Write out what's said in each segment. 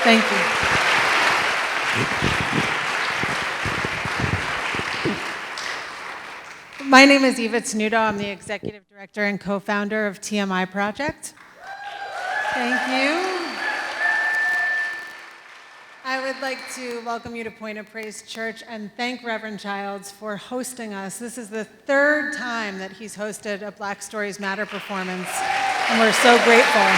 Thank you. My name is Eva Tsunudo. I'm the executive director and co-founder of TMI Project. Thank you. I would like to welcome you to Point of Praise Church and thank Reverend Childs for hosting us. This is the third time that he's hosted a Black Stories Matter performance, and we're so grateful.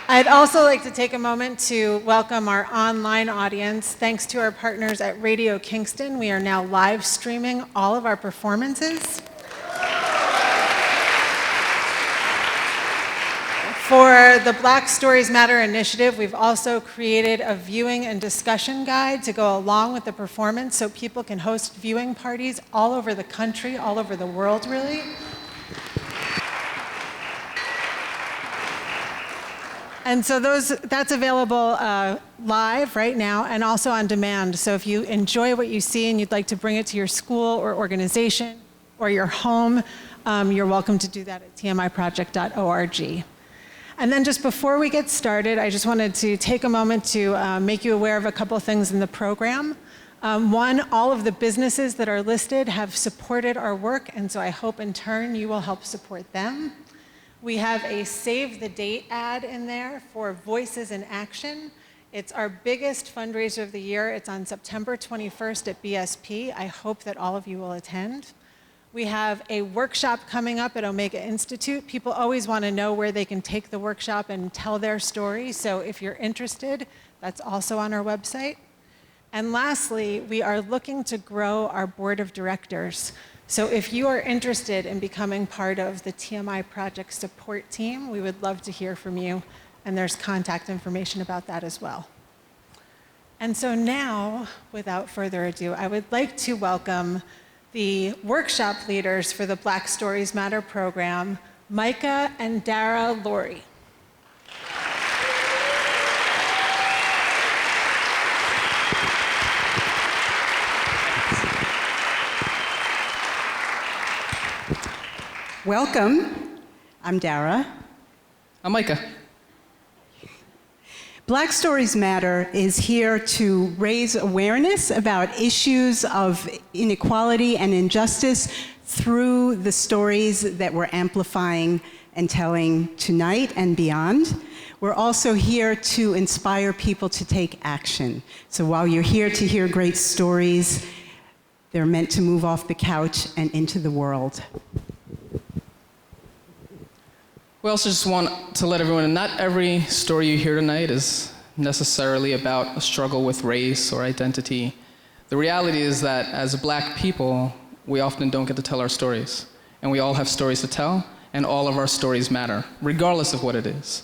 I'd also like to take a moment to welcome our online audience. Thanks to our partners at Radio Kingston, we are now live streaming all of our performances. For the Black Stories Matter initiative, we've also created a viewing and discussion guide to go along with the performance so people can host viewing parties all over the country, all over the world, really. And so that's available live right now and also on demand. So if you enjoy what you see and you'd like to bring it to your school or organization or your home, you're welcome to do that at tmiproject.org. And then just before we get started, I just wanted to take a moment to make you aware of a couple things in the program. One, all of the businesses that are listed have supported our work, and so I hope in turn you will help support them. We have a Save the Date ad in there for Voices in Action. It's our biggest fundraiser of the year. It's on September 21st at BSP. I hope that all of you will attend. We have a workshop coming up at Omega Institute. People always want to know where they can take the workshop and tell their story. So if you're interested, that's also on our website. And lastly, we are looking to grow our board of directors. So if you are interested in becoming part of the TMI Project support team, we would love to hear from you. And there's contact information about that as well. And so now, without further ado, I would like to welcome the workshop leaders for the Black Stories Matter program, Micah and Dara Laurie. Welcome. I'm Dara. I'm Micah. Black Stories Matter is here to raise awareness about issues of inequality and injustice through the stories that we're amplifying and telling tonight and beyond. We're also here to inspire people to take action. So while you're here to hear great stories, they're meant to move off the couch and into the world. We also just want to let everyone know not every story you hear tonight is necessarily about a struggle with race or identity. The reality is that as Black people, we often don't get to tell our stories. And we all have stories to tell, and all of our stories matter, regardless of what it is.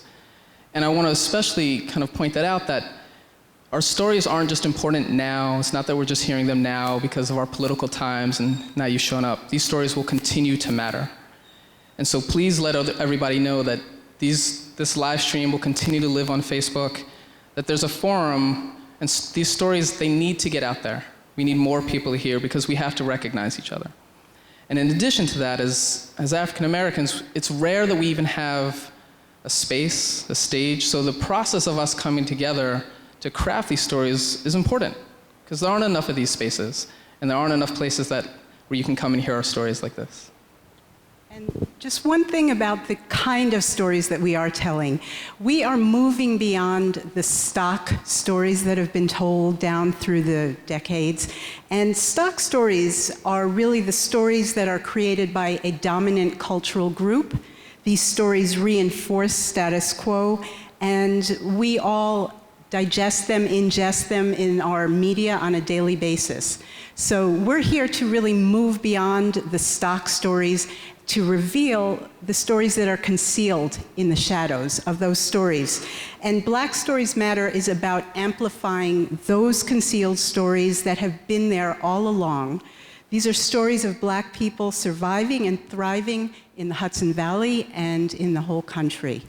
And I want to especially kind of point that out, that our stories aren't just important now. It's not that we're just hearing them now because of our political times and now you've shown up. These stories will continue to matter. And so please let everybody know that this live stream will continue to live on Facebook, that there's a forum, and these stories, they need to get out there. We need more people here because we have to recognize each other. And in addition to that, as African Americans, it's rare that we even have a space, a stage, so the process of us coming together to craft these stories is important, because there aren't enough of these spaces, and there aren't enough places where you can come and hear our stories like this. And just one thing about the kind of stories that we are telling. We are moving beyond the stock stories that have been told down through the decades. And stock stories are really the stories that are created by a dominant cultural group. These stories reinforce status quo, and we all digest them, ingest them in our media on a daily basis. So we're here to really move beyond the stock stories, to reveal the stories that are concealed in the shadows of those stories. And Black Stories Matter is about amplifying those concealed stories that have been there all along. These are stories of Black people surviving and thriving in the Hudson Valley and in the whole country.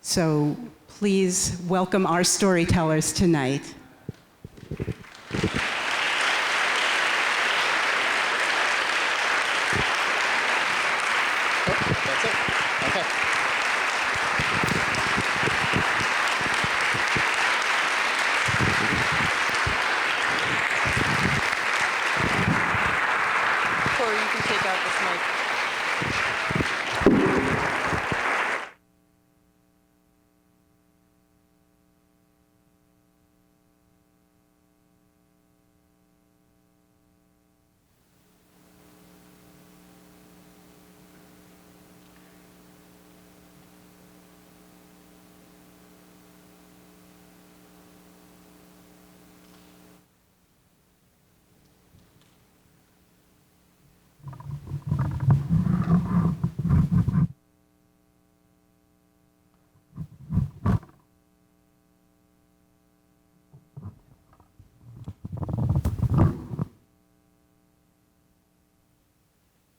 So please welcome our storytellers tonight. That's it. Okay.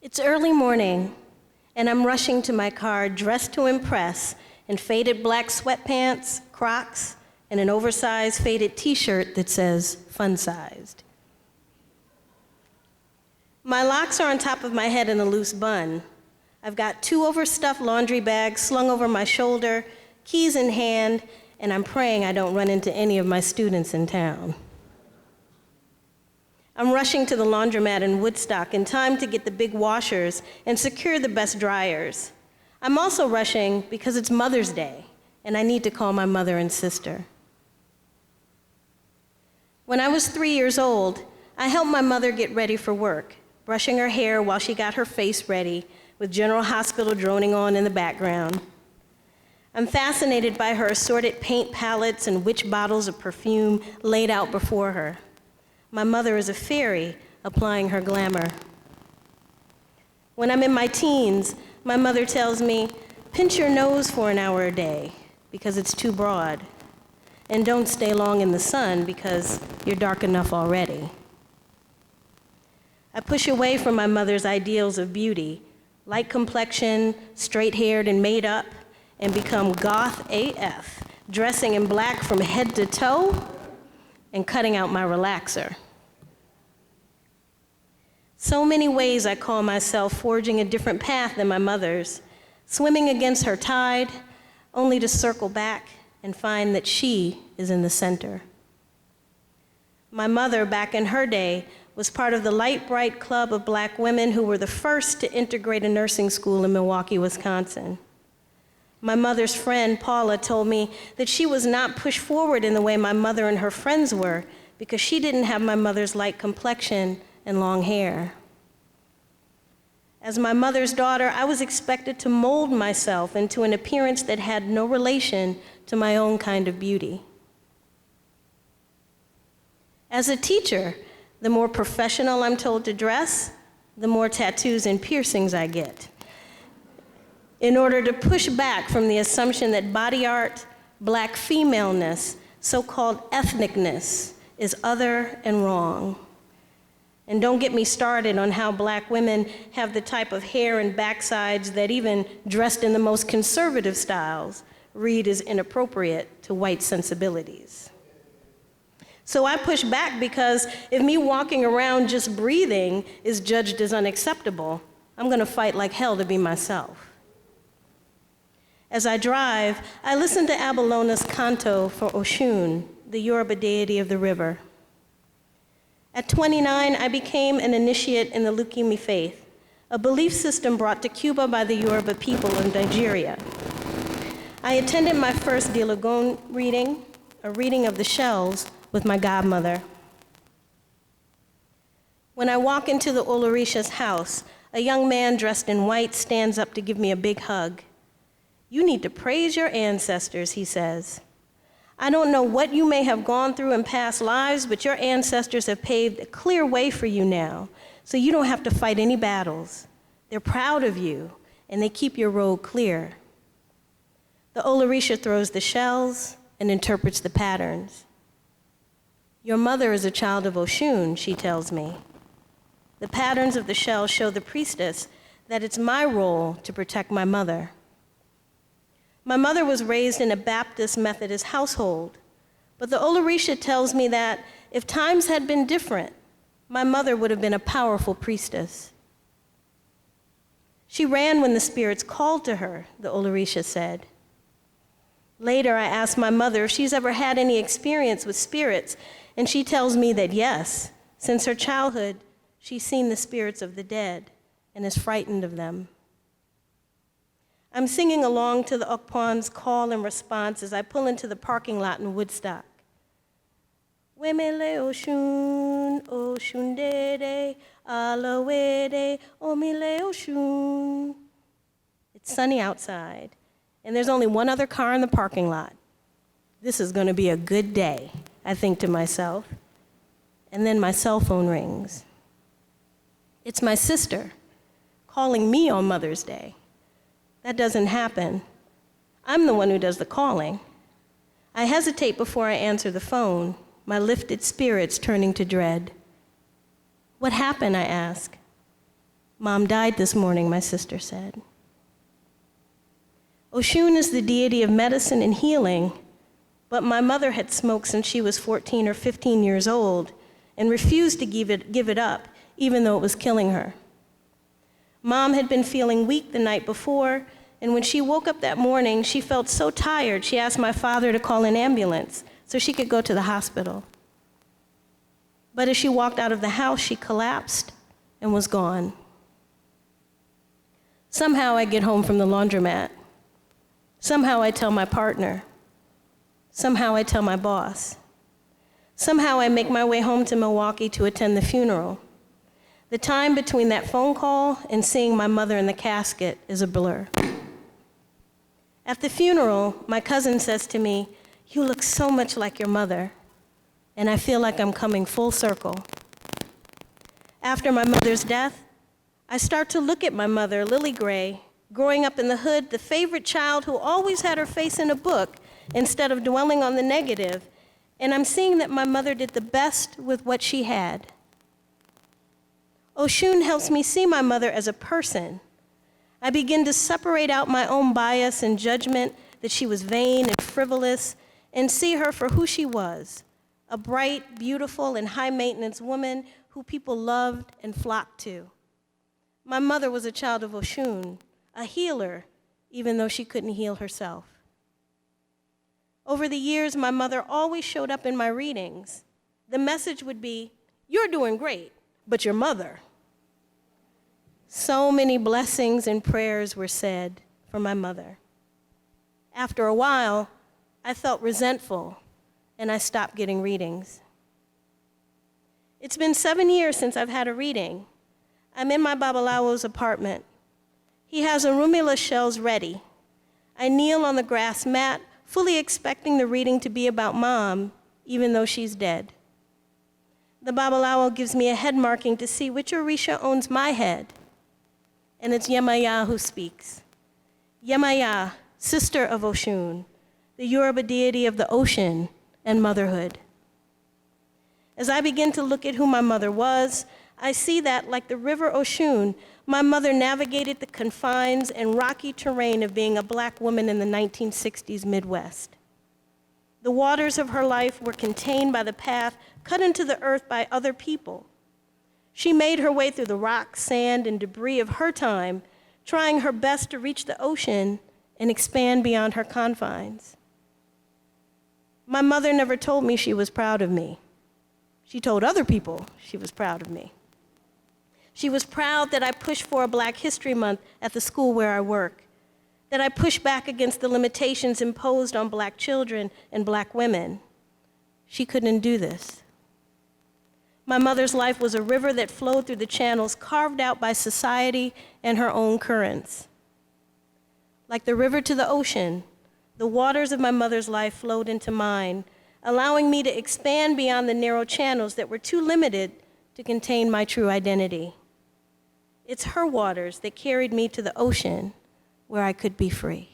It's early morning, and I'm rushing to my car dressed to impress in faded black sweatpants, Crocs, and an oversized faded t-shirt that says fun-sized. My locks are on top of my head in a loose bun. I've got 2 overstuffed laundry bags slung over my shoulder, keys in hand, and I'm praying I don't run into any of my students in town. I'm rushing to the laundromat in Woodstock in time to get the big washers and secure the best dryers. I'm also rushing because it's Mother's Day, and I need to call my mother and sister. When I was 3 years old, I helped my mother get ready for work, brushing her hair while she got her face ready, with General Hospital droning on in the background. I'm fascinated by her assorted paint palettes and witch bottles of perfume laid out before her. My mother is a fairy applying her glamour. When I'm in my teens, my mother tells me, pinch your nose for an hour a day because it's too broad, and don't stay long in the sun because you're dark enough already. I push away from my mother's ideals of beauty, light complexion, straight-haired and made up, and become goth AF, dressing in black from head to toe and cutting out my relaxer. So many ways I call myself forging a different path than my mother's, swimming against her tide, only to circle back and find that she is in the center. My mother, back in her day, was part of the Light Bright Club of Black women who were the first to integrate a nursing school in Milwaukee, Wisconsin. My mother's friend, Paula, told me that she was not pushed forward in the way my mother and her friends were because she didn't have my mother's light complexion and long hair. As my mother's daughter, I was expected to mold myself into an appearance that had no relation to my own kind of beauty. As a teacher, the more professional I'm told to dress, the more tattoos and piercings I get, in order to push back from the assumption that body art, Black femaleness, so-called ethnicness, is other and wrong. And don't get me started on how Black women have the type of hair and backsides that even dressed in the most conservative styles read as inappropriate to white sensibilities. So I push back because if me walking around just breathing is judged as unacceptable, I'm gonna fight like hell to be myself. As I drive, I listen to Abelona's canto for Oshun, the Yoruba deity of the river. At 29, I became an initiate in the Lukumi faith, a belief system brought to Cuba by the Yoruba people in Nigeria. I attended my first Dilogon reading, a reading of the shells, with my godmother. When I walk into the Olorisha's house, a young man dressed in white stands up to give me a big hug. "You need to praise your ancestors," he says. "I don't know what you may have gone through in past lives, but your ancestors have paved a clear way for you now, so you don't have to fight any battles. They're proud of you, and they keep your road clear." The Olorisha throws the shells and interprets the patterns. "Your mother is a child of Oshun," she tells me. The patterns of the shells show the priestess that it's my role to protect my mother. My mother was raised in a Baptist Methodist household, but the Olorisha tells me that if times had been different, my mother would have been a powerful priestess. She ran when the spirits called to her, the Olorisha said. Later, I asked my mother if she's ever had any experience with spirits, and she tells me that yes, since her childhood, she's seen the spirits of the dead and is frightened of them. I'm singing along to the Okpan's call and response as I pull into the parking lot in Woodstock. Wemele oshun, oshun dede, alawede, omile oshun. It's sunny outside, and there's only one other car in the parking lot. This is going to be a good day, I think to myself. And then my cell phone rings. It's my sister calling me on Mother's Day. That doesn't happen. I'm the one who does the calling. I hesitate before I answer the phone, my lifted spirits turning to dread. What happened, I ask. Mom died this morning, my sister said. Oshun is the deity of medicine and healing, but my mother had smoked since she was 14 or 15 years old and refused to give it up, even though it was killing her. Mom had been feeling weak the night before, and when she woke up that morning, she felt so tired, she asked my father to call an ambulance so she could go to the hospital. But as she walked out of the house, she collapsed and was gone. Somehow I get home from the laundromat. Somehow I tell my partner. Somehow I tell my boss. Somehow I make my way home to Milwaukee to attend the funeral. The time between that phone call and seeing my mother in the casket is a blur. At the funeral, my cousin says to me, "You look so much like your mother," and I feel like I'm coming full circle. After my mother's death, I start to look at my mother, Lily Gray, growing up in the hood, the favorite child who always had her face in a book instead of dwelling on the negative, and I'm seeing that my mother did the best with what she had. Oshun helps me see my mother as a person. I begin to separate out my own bias and judgment that she was vain and frivolous and see her for who she was, a bright, beautiful, and high-maintenance woman who people loved and flocked to. My mother was a child of Oshun, a healer, even though she couldn't heal herself. Over the years, my mother always showed up in my readings. The message would be, "You're doing great, but your mother." So many blessings and prayers were said for my mother. After a while, I felt resentful, and I stopped getting readings. It's been 7 years since I've had a reading. I'm in my Babalawo's apartment. He has arumila shells ready. I kneel on the grass mat, fully expecting the reading to be about Mom, even though she's dead. The Babalawo gives me a head marking to see which Orisha owns my head, and it's Yemaya who speaks. Yemaya, sister of Oshun, the Yoruba deity of the ocean and motherhood. As I begin to look at who my mother was, I see that, like the river Oshun, my mother navigated the confines and rocky terrain of being a Black woman in the 1960s Midwest. The waters of her life were contained by the path cut into the earth by other people. She made her way through the rock, sand, and debris of her time, trying her best to reach the ocean and expand beyond her confines. My mother never told me she was proud of me. She told other people she was proud of me. She was proud that I pushed for a Black History Month at the school where I work, that I pushed back against the limitations imposed on Black children and Black women. She couldn't do this. My mother's life was a river that flowed through the channels carved out by society and her own currents. Like the river to the ocean, the waters of my mother's life flowed into mine, allowing me to expand beyond the narrow channels that were too limited to contain my true identity. It's her waters that carried me to the ocean where I could be free.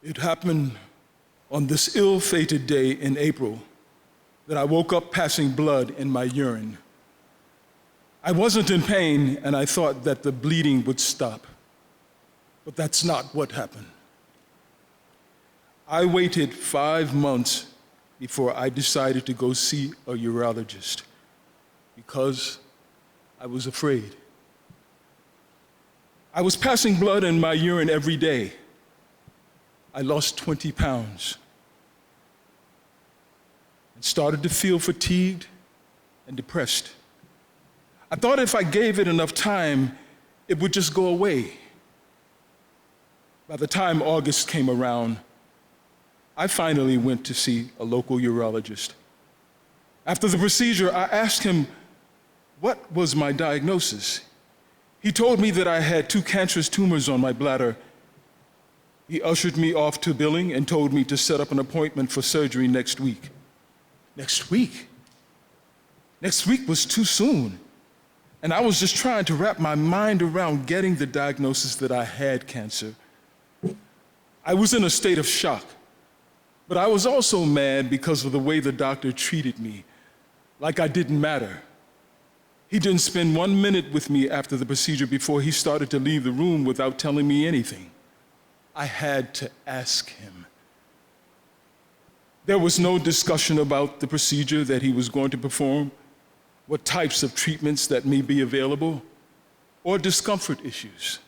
It happened on this ill-fated day in April that I woke up passing blood in my urine. I wasn't in pain, and I thought that the bleeding would stop. But that's not what happened. I waited 5 months before I decided to go see a urologist because I was afraid. I was passing blood in my urine every day. I lost 20 pounds and started to feel fatigued and depressed. I thought if I gave it enough time, it would just go away. By the time August came around, I finally went to see a local urologist. After the procedure, I asked him what was my diagnosis. He told me that I had 2 cancerous tumors on my bladder. He ushered me off to billing and told me to set up an appointment for surgery next week. Next week? Next week was too soon. And I was just trying to wrap my mind around getting the diagnosis that I had cancer. I was in a state of shock, but I was also mad because of the way the doctor treated me, like I didn't matter. He didn't spend 1 minute with me after the procedure before he started to leave the room without telling me anything. I had to ask him. There was no discussion about the procedure that he was going to perform, what types of treatments that may be available, or discomfort issues.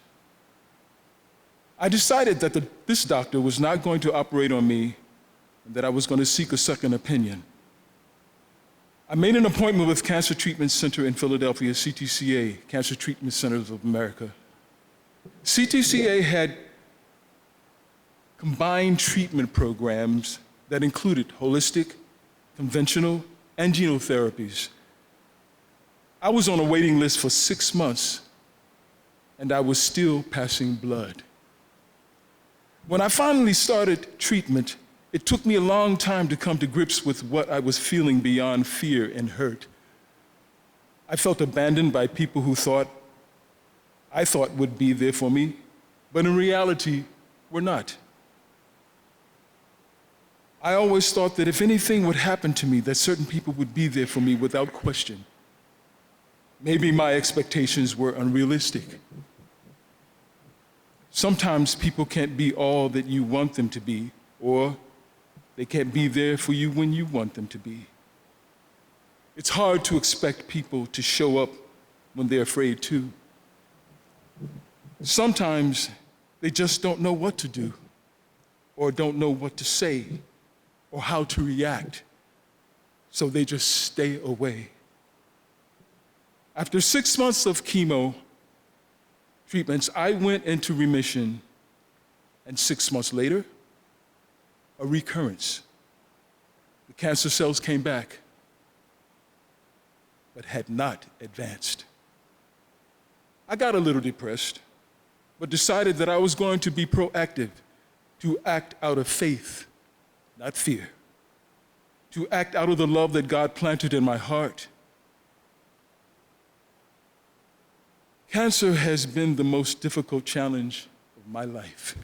I decided that this doctor was not going to operate on me and that I was going to seek a second opinion. I made an appointment with Cancer Treatment Center in Philadelphia, CTCA, Cancer Treatment Centers of America. CTCA had combined treatment programs that included holistic, conventional, and genotherapies. I was on a waiting list for 6 months, and I was still passing blood. When I finally started treatment, it took me a long time to come to grips with what I was feeling beyond fear and hurt. I felt abandoned by people who I thought would be there for me, but in reality, were not. I always thought that if anything would happen to me, that certain people would be there for me without question. Maybe my expectations were unrealistic. Sometimes people can't be all that you want them to be, or they can't be there for you when you want them to be. It's hard to expect people to show up when they're afraid too. Sometimes they just don't know what to do, or don't know what to say, or how to react, so they just stay away. After 6 months of chemo treatments, I went into remission, and 6 months later, a recurrence. The cancer cells came back, but had not advanced. I got a little depressed, but decided that I was going to be proactive, to act out of faith, not fear, to act out of the love that God planted in my heart. Cancer has been the most difficult challenge of my life.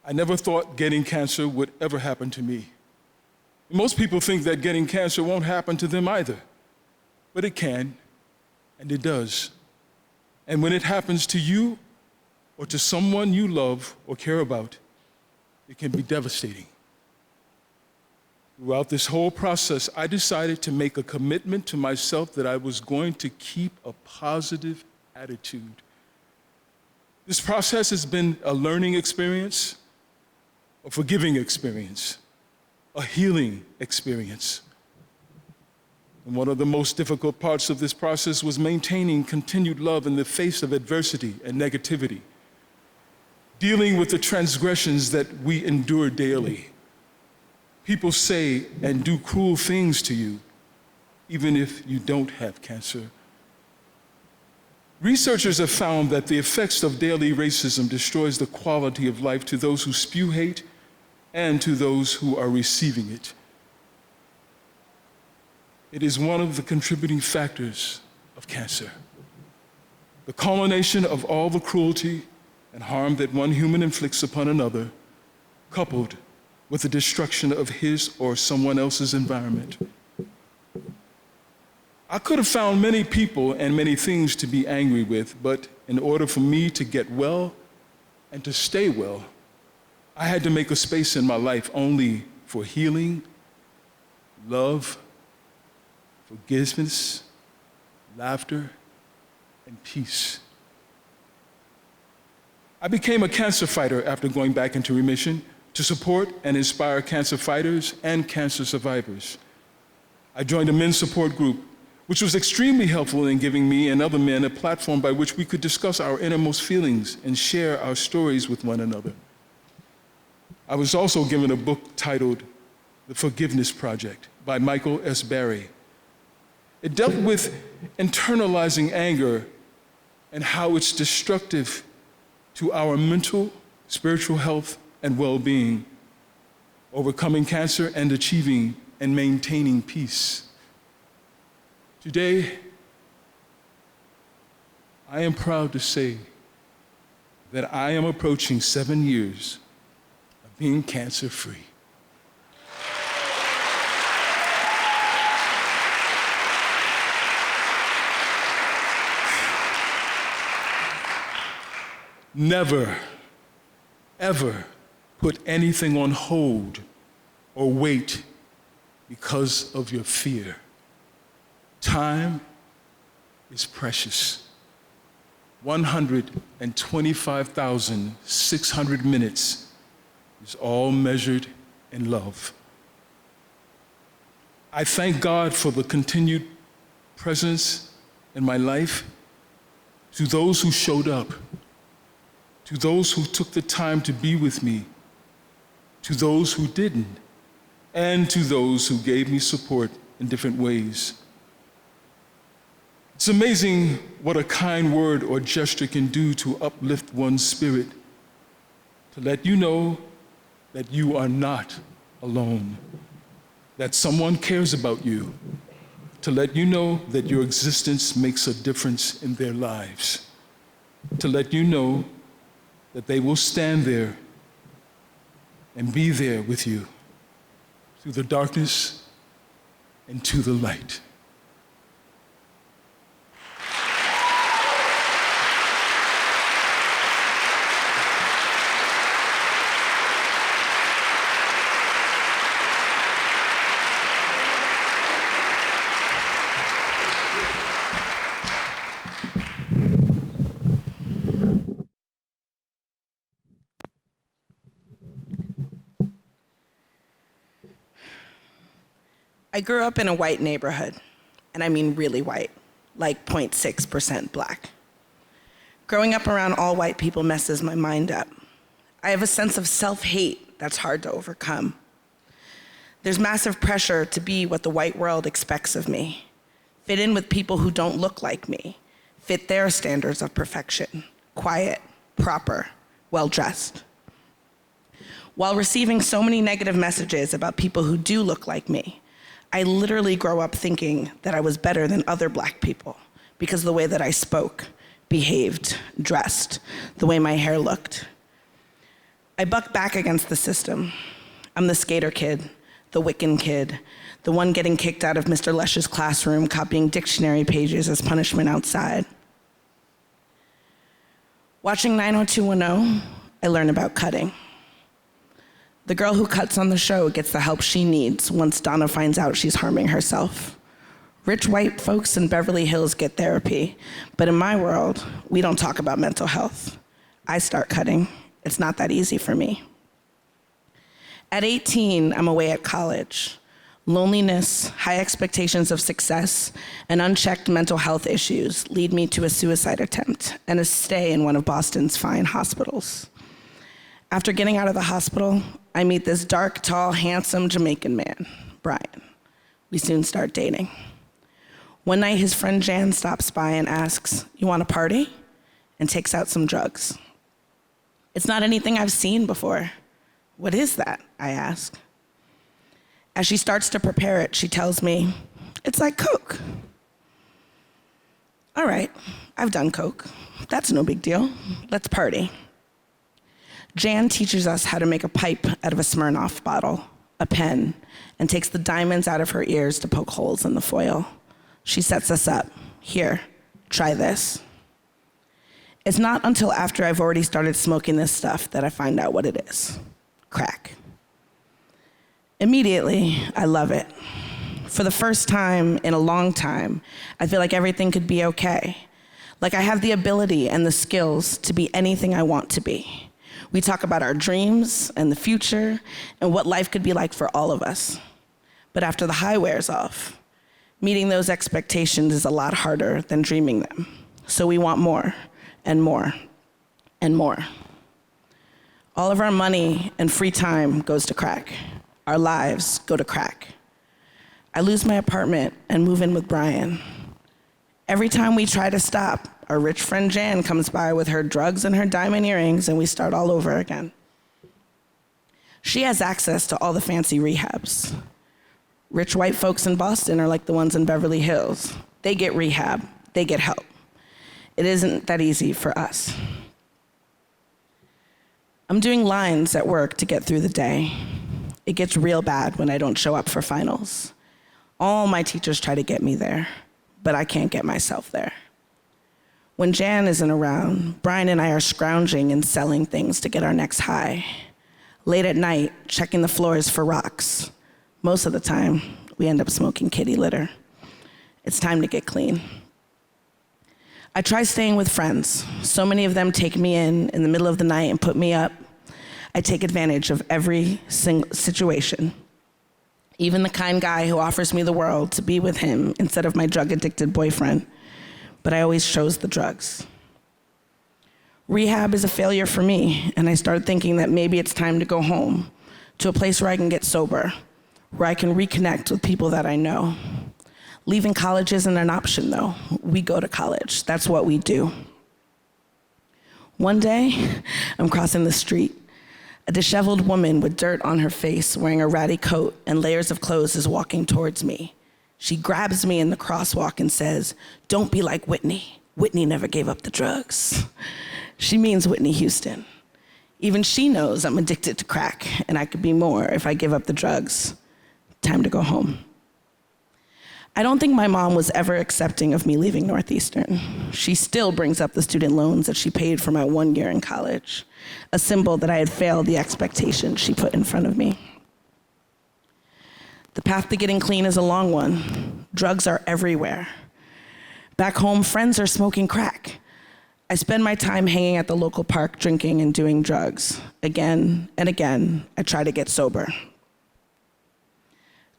I never thought getting cancer would ever happen to me. Most people think that getting cancer won't happen to them either, but it can, and it does. And when it happens to you or to someone you love or care about, it can be devastating. Throughout this whole process, I decided to make a commitment to myself that I was going to keep a positive attitude. This process has been a learning experience, a forgiving experience, a healing experience. And one of the most difficult parts of this process was maintaining continued love in the face of adversity and negativity, dealing with the transgressions that we endure daily. People say and do cruel things to you, even if you don't have cancer. Researchers have found that the effects of daily racism destroys the quality of life to those who spew hate and to those who are receiving it. It is one of the contributing factors of cancer. The culmination of all the cruelty and harm that one human inflicts upon another, coupled with the destruction of his or someone else's environment. I could have found many people and many things to be angry with, but in order for me to get well and to stay well, I had to make a space in my life only for healing, love, forgiveness, laughter, and peace. I became a cancer fighter after going back into remission to support and inspire cancer fighters and cancer survivors. I joined a men's support group, which was extremely helpful in giving me and other men a platform by which we could discuss our innermost feelings and share our stories with one another. I was also given a book titled The Forgiveness Project by Michael S. Barry. It dealt with internalizing anger and how it's destructive to our mental, spiritual health, and well-being, overcoming cancer and achieving and maintaining peace. Today, I am proud to say that I am approaching 7 years of being cancer-free. Never, ever put anything on hold or wait because of your fear. Time is precious. 125,600 minutes is all measured in love. I thank God for the continued presence in my life, to those who showed up, to those who took the time to be with me, to those who didn't, and to those who gave me support in different ways. It's amazing what a kind word or gesture can do to uplift one's spirit, to let you know that you are not alone, that someone cares about you, to let you know that your existence makes a difference in their lives, to let you know that they will stand there and be there with you through the darkness and to the light. I grew up in a white neighborhood, and I mean really white, like 0.6% black. Growing up around all white people messes my mind up. I have a sense of self-hate that's hard to overcome. There's massive pressure to be what the white world expects of me, fit in with people who don't look like me, fit their standards of perfection, quiet, proper, well-dressed. While receiving so many negative messages about people who do look like me, I literally grow up thinking that I was better than other black people because of the way that I spoke, behaved, dressed, the way my hair looked. I buck back against the system. I'm the skater kid, the Wiccan kid, the one getting kicked out of Mr. Lesch's classroom, copying dictionary pages as punishment outside. Watching 90210, I learned about cutting. The girl who cuts on the show gets the help she needs once Donna finds out she's harming herself. Rich white folks in Beverly Hills get therapy, but in my world, we don't talk about mental health. I start cutting. It's not that easy for me. At 18, I'm away at college. Loneliness, high expectations of success, and unchecked mental health issues lead me to a suicide attempt and a stay in one of Boston's fine hospitals. After getting out of the hospital, I meet this dark, tall, handsome Jamaican man, Brian. We soon start dating. One night, his friend Jan stops by and asks, "You want a party?" and takes out some drugs. It's not anything I've seen before. "What is that?" I ask. As she starts to prepare it, she tells me, "It's like Coke." All right, I've done Coke. That's no big deal. Let's party. Jan teaches us how to make a pipe out of a Smirnoff bottle, a pen, and takes the diamonds out of her ears to poke holes in the foil. She sets us up. Here, try this. It's not until after I've already started smoking this stuff that I find out what it is. Crack. Immediately, I love it. For the first time in a long time, I feel like everything could be okay. Like I have the ability and the skills to be anything I want to be. We talk about our dreams and the future and what life could be like for all of us. But after the high wears off, meeting those expectations is a lot harder than dreaming them. So we want more and more and more. All of our money and free time goes to crack. Our lives go to crack. I lose my apartment and move in with Brian. Every time we try to stop, our rich friend Jan comes by with her drugs and her diamond earrings, and we start all over again. She has access to all the fancy rehabs. Rich white folks in Boston are like the ones in Beverly Hills. They get rehab, they get help. It isn't that easy for us. I'm doing lines at work to get through the day. It gets real bad when I don't show up for finals. All my teachers try to get me there, but I can't get myself there. When Jan isn't around, Brian and I are scrounging and selling things to get our next high. Late at night, checking the floors for rocks. Most of the time, we end up smoking kitty litter. It's time to get clean. I try staying with friends. So many of them take me in the middle of the night and put me up. I take advantage of every single situation. Even the kind guy who offers me the world to be with him instead of my drug-addicted boyfriend. But I always chose the drugs. Rehab is a failure for me, and I started thinking that maybe it's time to go home, to a place where I can get sober, where I can reconnect with people that I know. Leaving college isn't an option, though. We go to college. That's what we do. One day, I'm crossing the street. A disheveled woman with dirt on her face, wearing a ratty coat and layers of clothes, is walking towards me. She grabs me in the crosswalk and says, "Don't be like Whitney. Whitney never gave up the drugs." She means Whitney Houston. Even she knows I'm addicted to crack, and I could be more if I give up the drugs. Time to go home. I don't think my mom was ever accepting of me leaving Northeastern. She still brings up the student loans that she paid for my 1 year in college, a symbol that I had failed the expectations she put in front of me. The path to getting clean is a long one. Drugs are everywhere. Back home, friends are smoking crack. I spend my time hanging at the local park, drinking and doing drugs. Again and again, I try to get sober.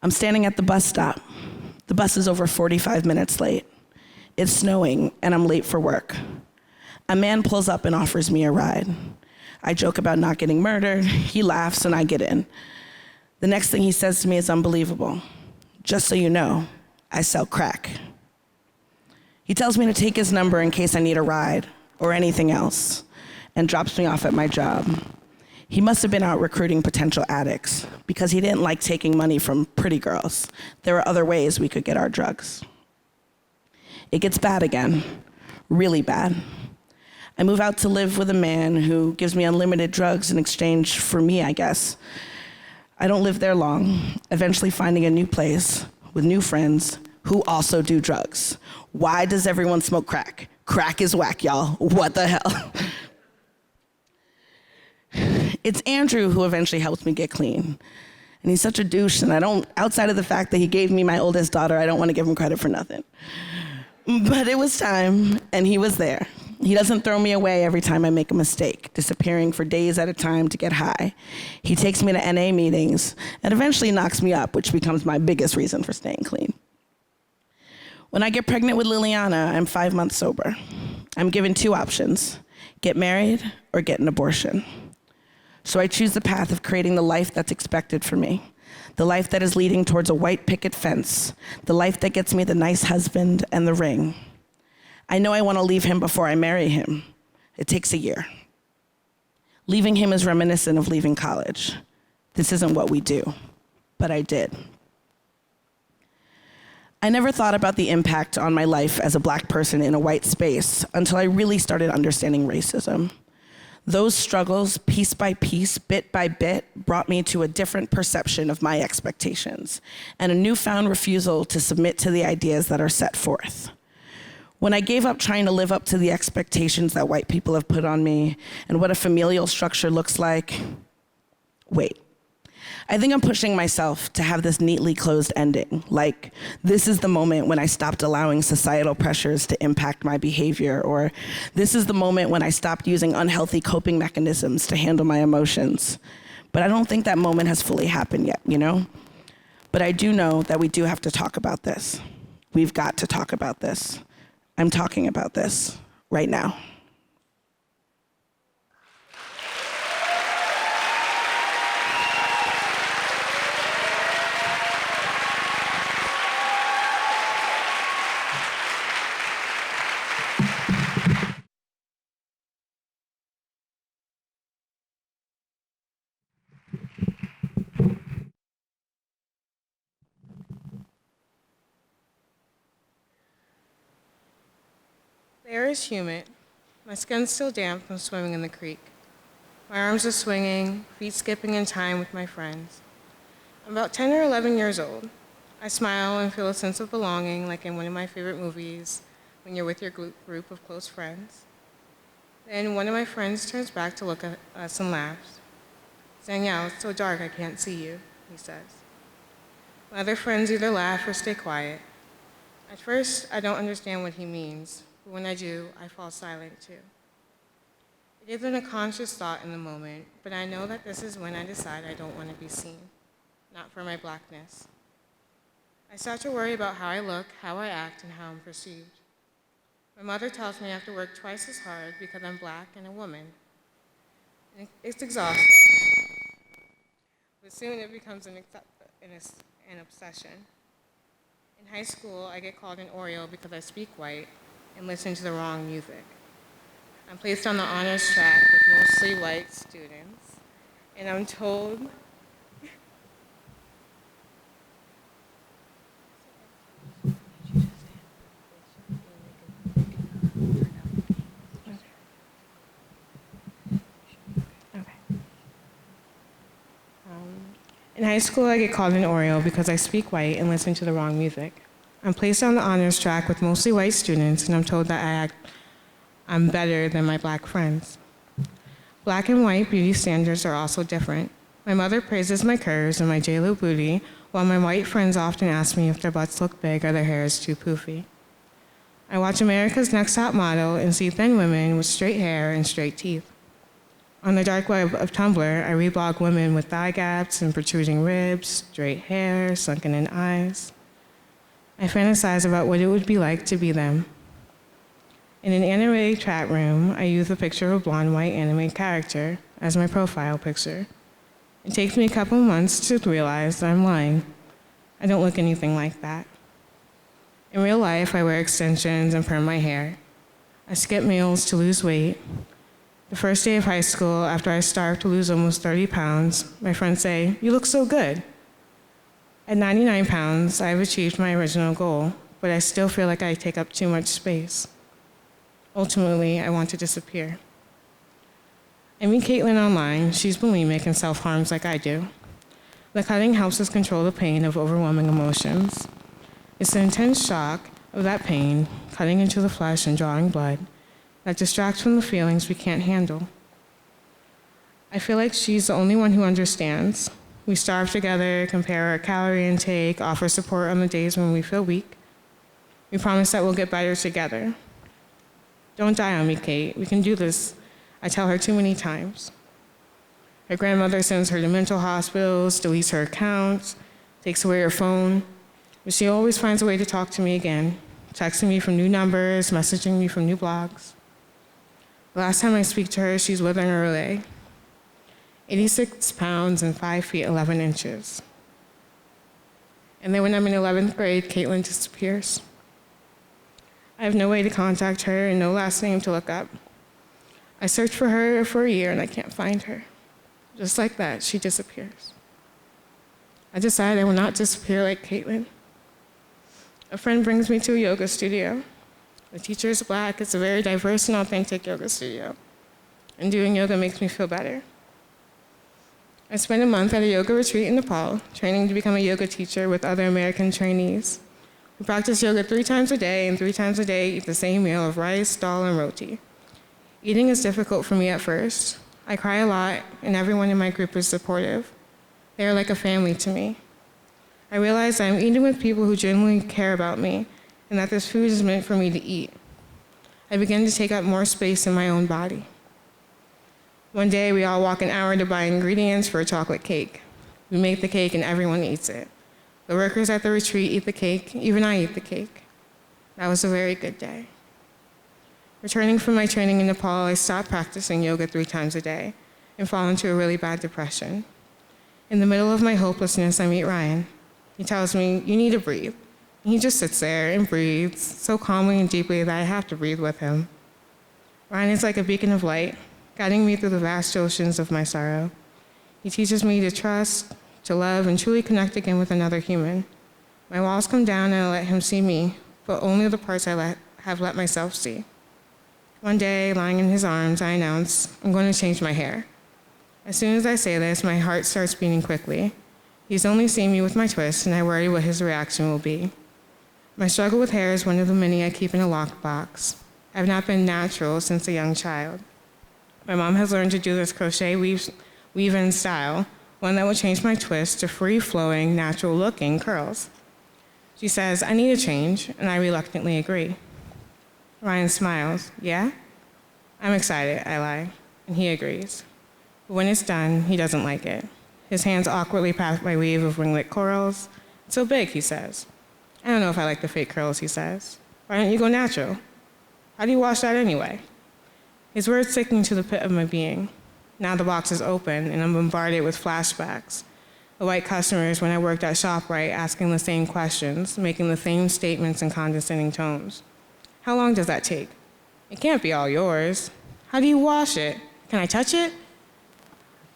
I'm standing at the bus stop. The bus is over 45 minutes late. It's snowing, and I'm late for work. A man pulls up and offers me a ride. I joke about not getting murdered. He laughs, and I get in. The next thing he says to me is unbelievable. "Just so you know, I sell crack." He tells me to take his number in case I need a ride or anything else, and drops me off at my job. He must have been out recruiting potential addicts because he didn't like taking money from pretty girls. There were other ways we could get our drugs. It gets bad again, really bad. I move out to live with a man who gives me unlimited drugs in exchange for me, I guess. I don't live there long, eventually finding a new place with new friends who also do drugs. Why does everyone smoke crack? Crack is whack, y'all. What the hell? It's Andrew who eventually helps me get clean. And he's such a douche, and outside of the fact that he gave me my oldest daughter, I don't want to give him credit for nothing. But it was time, and he was there. He doesn't throw me away every time I make a mistake, disappearing for days at a time to get high. He takes me to NA meetings and eventually knocks me up, which becomes my biggest reason for staying clean. When I get pregnant with Liliana, I'm 5 months sober. I'm given 2 options: get married or get an abortion. So I choose the path of creating the life that's expected for me, the life that is leading towards a white picket fence, the life that gets me the nice husband and the ring. I know I want to leave him before I marry him. It takes a year. Leaving him is reminiscent of leaving college. This isn't what we do, but I did. I never thought about the impact on my life as a Black person in a white space until I really started understanding racism. Those struggles, piece by piece, bit by bit, brought me to a different perception of my expectations and a newfound refusal to submit to the ideas that are set forth. When I gave up trying to live up to the expectations that white people have put on me and what a familial structure looks like, wait. I think I'm pushing myself to have this neatly closed ending. Like, this is the moment when I stopped allowing societal pressures to impact my behavior, or this is the moment when I stopped using unhealthy coping mechanisms to handle my emotions. But I don't think that moment has fully happened yet, you know? But I do know that we do have to talk about this. We've got to talk about this. I'm talking about this right now. The air is humid. My skin's still damp from swimming in the creek. My arms are swinging, feet skipping in time with my friends. I'm about 10 or 11 years old. I smile and feel a sense of belonging, like in one of my favorite movies, when you're with your group of close friends. Then one of my friends turns back to look at us and laughs. "Danielle, it's so dark I can't see you," he says. My other friends either laugh or stay quiet. At first, I don't understand what he means, but when I do, I fall silent too. It isn't a conscious thought in the moment, but I know that this is when I decide I don't want to be seen, not for my blackness. I start to worry about how I look, how I act, and how I'm perceived. My mother tells me I have to work twice as hard because I'm black and a woman. And it's exhausting, but soon it becomes an obsession. In high school, I get called an Oreo because I speak white and listen to the wrong music. I'm placed on the honors track with mostly white students, and I'm told in high school, I get called an Oreo because I speak white and listen to the wrong music. I'm placed on the honors track with mostly white students, and I'm told that I'm better than my black friends. Black and white beauty standards are also different. My mother praises my curves and my J-Lo booty, while my white friends often ask me if their butts look big or their hair is too poofy. I watch America's Next Top Model and see thin women with straight hair and straight teeth. On the dark web of Tumblr, I reblog women with thigh gaps and protruding ribs, straight hair, sunken-in eyes. I fantasize about what it would be like to be them. In an anime chat room, I use a picture of a blonde white anime character as my profile picture. It takes me a couple months to realize that I'm lying. I don't look anything like that. In real life, I wear extensions and perm my hair. I skip meals to lose weight. The first day of high school, after I starved to lose almost 30 pounds, my friends say, "You look so good." At 99 pounds, I've achieved my original goal, but I still feel like I take up too much space. Ultimately, I want to disappear. I meet Caitlin online. She's bulimic and self-harms like I do. The cutting helps us control the pain of overwhelming emotions. It's the intense shock of that pain, cutting into the flesh and drawing blood, that distracts from the feelings we can't handle. I feel like she's the only one who understands. We starve together, compare our calorie intake, offer support on the days when we feel weak. We promise that we'll get better together. "Don't die on me, Kate. We can do this," I tell her too many times. Her grandmother sends her to mental hospitals, deletes her accounts, takes away her phone, but she always finds a way to talk to me again, texting me from new numbers, messaging me from new blogs. The last time I speak to her, she's withering away. 86 pounds and 5 feet 11 inches. And then when I'm in 11th grade, Caitlin disappears. I have no way to contact her and no last name to look up. I search for her for a year and I can't find her. Just like that, she disappears. I decide I will not disappear like Caitlin. A friend brings me to a yoga studio. The teacher is black. It's a very diverse and authentic yoga studio. and doing yoga makes me feel better. I spent a month at a yoga retreat in Nepal, training to become a yoga teacher with other American trainees. We practice yoga 3 times a day, and 3 times a day eat the same meal of rice, dal, and roti. Eating is difficult for me at first. I cry a lot, and everyone in my group is supportive. They are like a family to me. I realize I am eating with people who genuinely care about me, and that this food is meant for me to eat. I begin to take up more space in my own body. One day, we all walk an hour to buy ingredients for a chocolate cake. We make the cake and everyone eats it. The workers at the retreat eat the cake, even I eat the cake. That was a very good day. Returning from my training in Nepal, I stopped practicing yoga 3 times a day and fall into a really bad depression. In the middle of my hopelessness, I meet Ryan. He tells me, "You need to breathe." And he just sits there and breathes so calmly and deeply that I have to breathe with him. Ryan is like a beacon of light, guiding me through the vast oceans of my sorrow. He teaches me to trust, to love, and truly connect again with another human. My walls come down and I let him see me, but only the parts I have let myself see. One day, lying in his arms, I announce, "I'm going to change my hair." As soon as I say this, my heart starts beating quickly. He's only seen me with my twist, and I worry what his reaction will be. My struggle with hair is one of the many I keep in a lockbox. I have not been natural since a young child. My mom has learned to do this crochet weave-in style, one that will change my twist to free-flowing, natural-looking curls. She says, "I need a change," and I reluctantly agree. Ryan smiles. "Yeah?" I'm excited, I lie, and he agrees. But when it's done, he doesn't like it. His hands awkwardly pass my weave of ringlet curls. "It's so big," he says. "I don't know if I like the fake curls," he says. "Why don't you go natural? How do you wash that anyway?" His words sink to the pit of my being. Now the box is open, and I'm bombarded with flashbacks. The white customers when I worked at ShopRite asking the same questions, making the same statements in condescending tones. "How long does that take?" "It can't be all yours." "How do you wash it? Can I touch it?"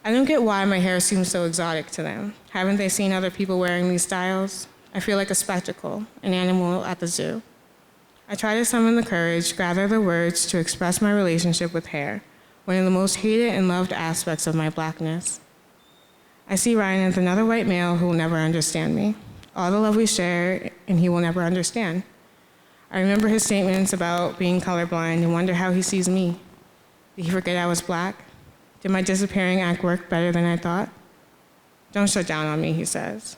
I don't get why my hair seems so exotic to them. Haven't they seen other people wearing these styles? I feel like a spectacle, an animal at the zoo. I try to summon the courage, gather the words to express my relationship with hair, one of the most hated and loved aspects of my blackness. I see Ryan as another white male who will never understand me. All the love we share, and he will never understand. I remember his statements about being colorblind and wonder how he sees me. Did he forget I was black? Did my disappearing act work better than I thought? "Don't shut down on me," he says.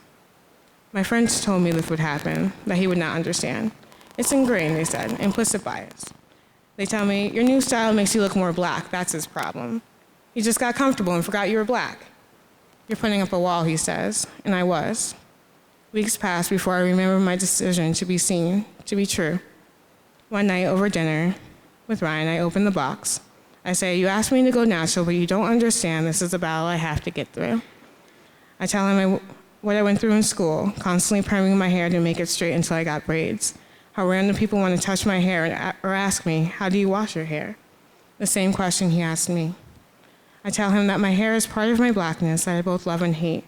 My friends told me this would happen, that he would not understand. It's ingrained, they said, implicit bias. They tell me, "Your new style makes you look more black, that's his problem. You just got comfortable and forgot you were black." "You're putting up a wall," he says, and I was. Weeks passed before I remembered my decision to be seen, to be true. One night over dinner with Ryan, I opened the box. I say, "You asked me to go natural, but you don't understand this is a battle I have to get through." I tell him what I went through in school, constantly perming my hair to make it straight until I got braids. How random people want to touch my hair or ask me, "How do you wash your hair?" The same question he asked me. I tell him that my hair is part of my blackness that I both love and hate.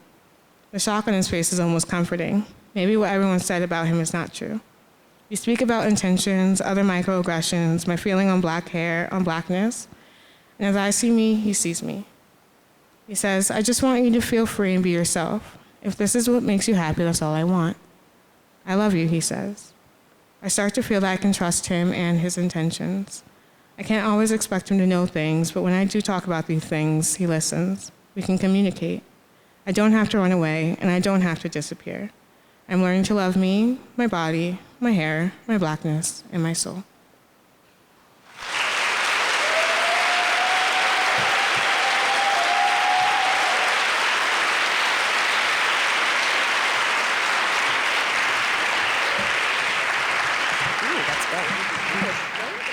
The shock on his face is almost comforting. Maybe what everyone said about him is not true. We speak about intentions, other microaggressions, my feeling on black hair, on blackness. And as I see me, he sees me. He says, "I just want you to feel free and be yourself. If this is what makes you happy, that's all I want." "I love you," he says. I start to feel that I can trust him and his intentions. I can't always expect him to know things, but when I do talk about these things, he listens. We can communicate. I don't have to run away, and I don't have to disappear. I'm learning to love me, my body, my hair, my blackness, and my soul.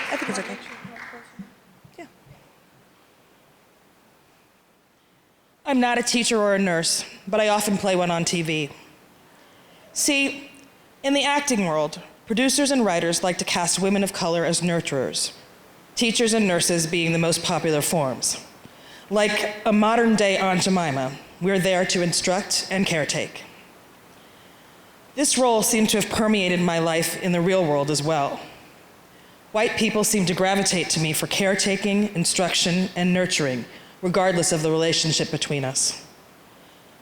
I think it's okay. Yeah. I'm not a teacher or a nurse, but I often play one on TV. See, in the acting world, producers and writers like to cast women of color as nurturers, teachers and nurses being the most popular forms. Like a modern-day Aunt Jemima, we're there to instruct and caretake. This role seemed to have permeated my life in the real world as well. White people seem to gravitate to me for caretaking, instruction, and nurturing, regardless of the relationship between us.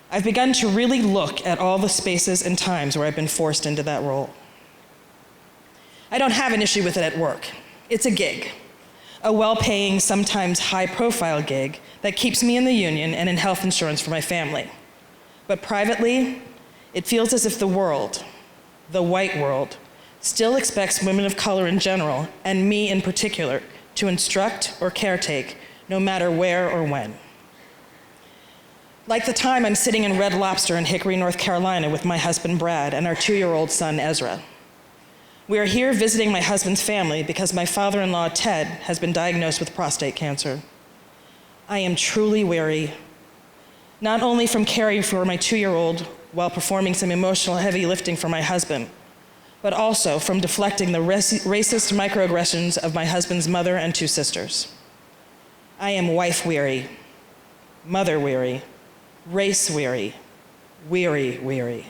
I've begun to really look at all the spaces and times where I've been forced into that role. I don't have an issue with it at work. It's a gig, a well-paying, sometimes high-profile gig that keeps me in the union and in health insurance for my family. But privately, it feels as if the world, the white world, still expects women of color in general, and me in particular, to instruct or caretake, no matter where or when. Like the time I'm sitting in Red Lobster in Hickory, North Carolina with my husband Brad and our 2-year-old son Ezra. We are here visiting my husband's family because my father-in-law Ted has been diagnosed with prostate cancer. I am truly weary, not only from caring for my 2-year-old while performing some emotional heavy lifting for my husband, but also from deflecting the racist microaggressions of my husband's mother and 2 sisters. I am wife weary, mother weary, race weary, weary.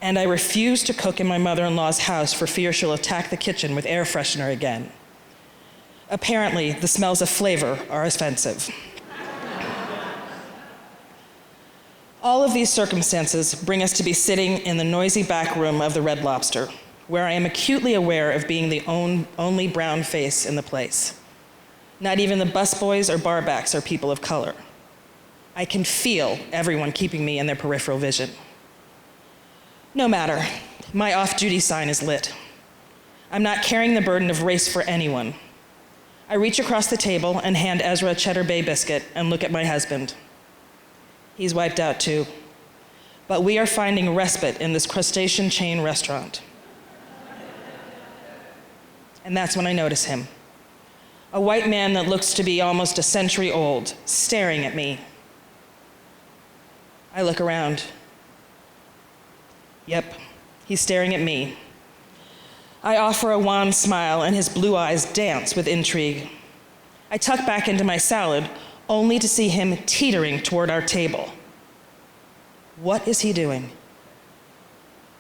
And I refuse to cook in my mother-in-law's house for fear she'll attack the kitchen with air freshener again. Apparently, the smells of flavor are offensive. All of these circumstances bring us to be sitting in the noisy back room of the Red Lobster, where I am acutely aware of being the only brown face in the place. Not even the busboys or barbacks are people of color. I can feel everyone keeping me in their peripheral vision. No matter, my off-duty sign is lit. I'm not carrying the burden of race for anyone. I reach across the table and hand Ezra a Cheddar Bay biscuit and look at my husband. He's wiped out too. But we are finding respite in this crustacean chain restaurant. And that's when I notice him. A white man that looks to be almost a century old, staring at me. I look around. Yep, he's staring at me. I offer a wan smile and his blue eyes dance with intrigue. I tuck back into my salad, only to see him teetering toward our table. What is he doing?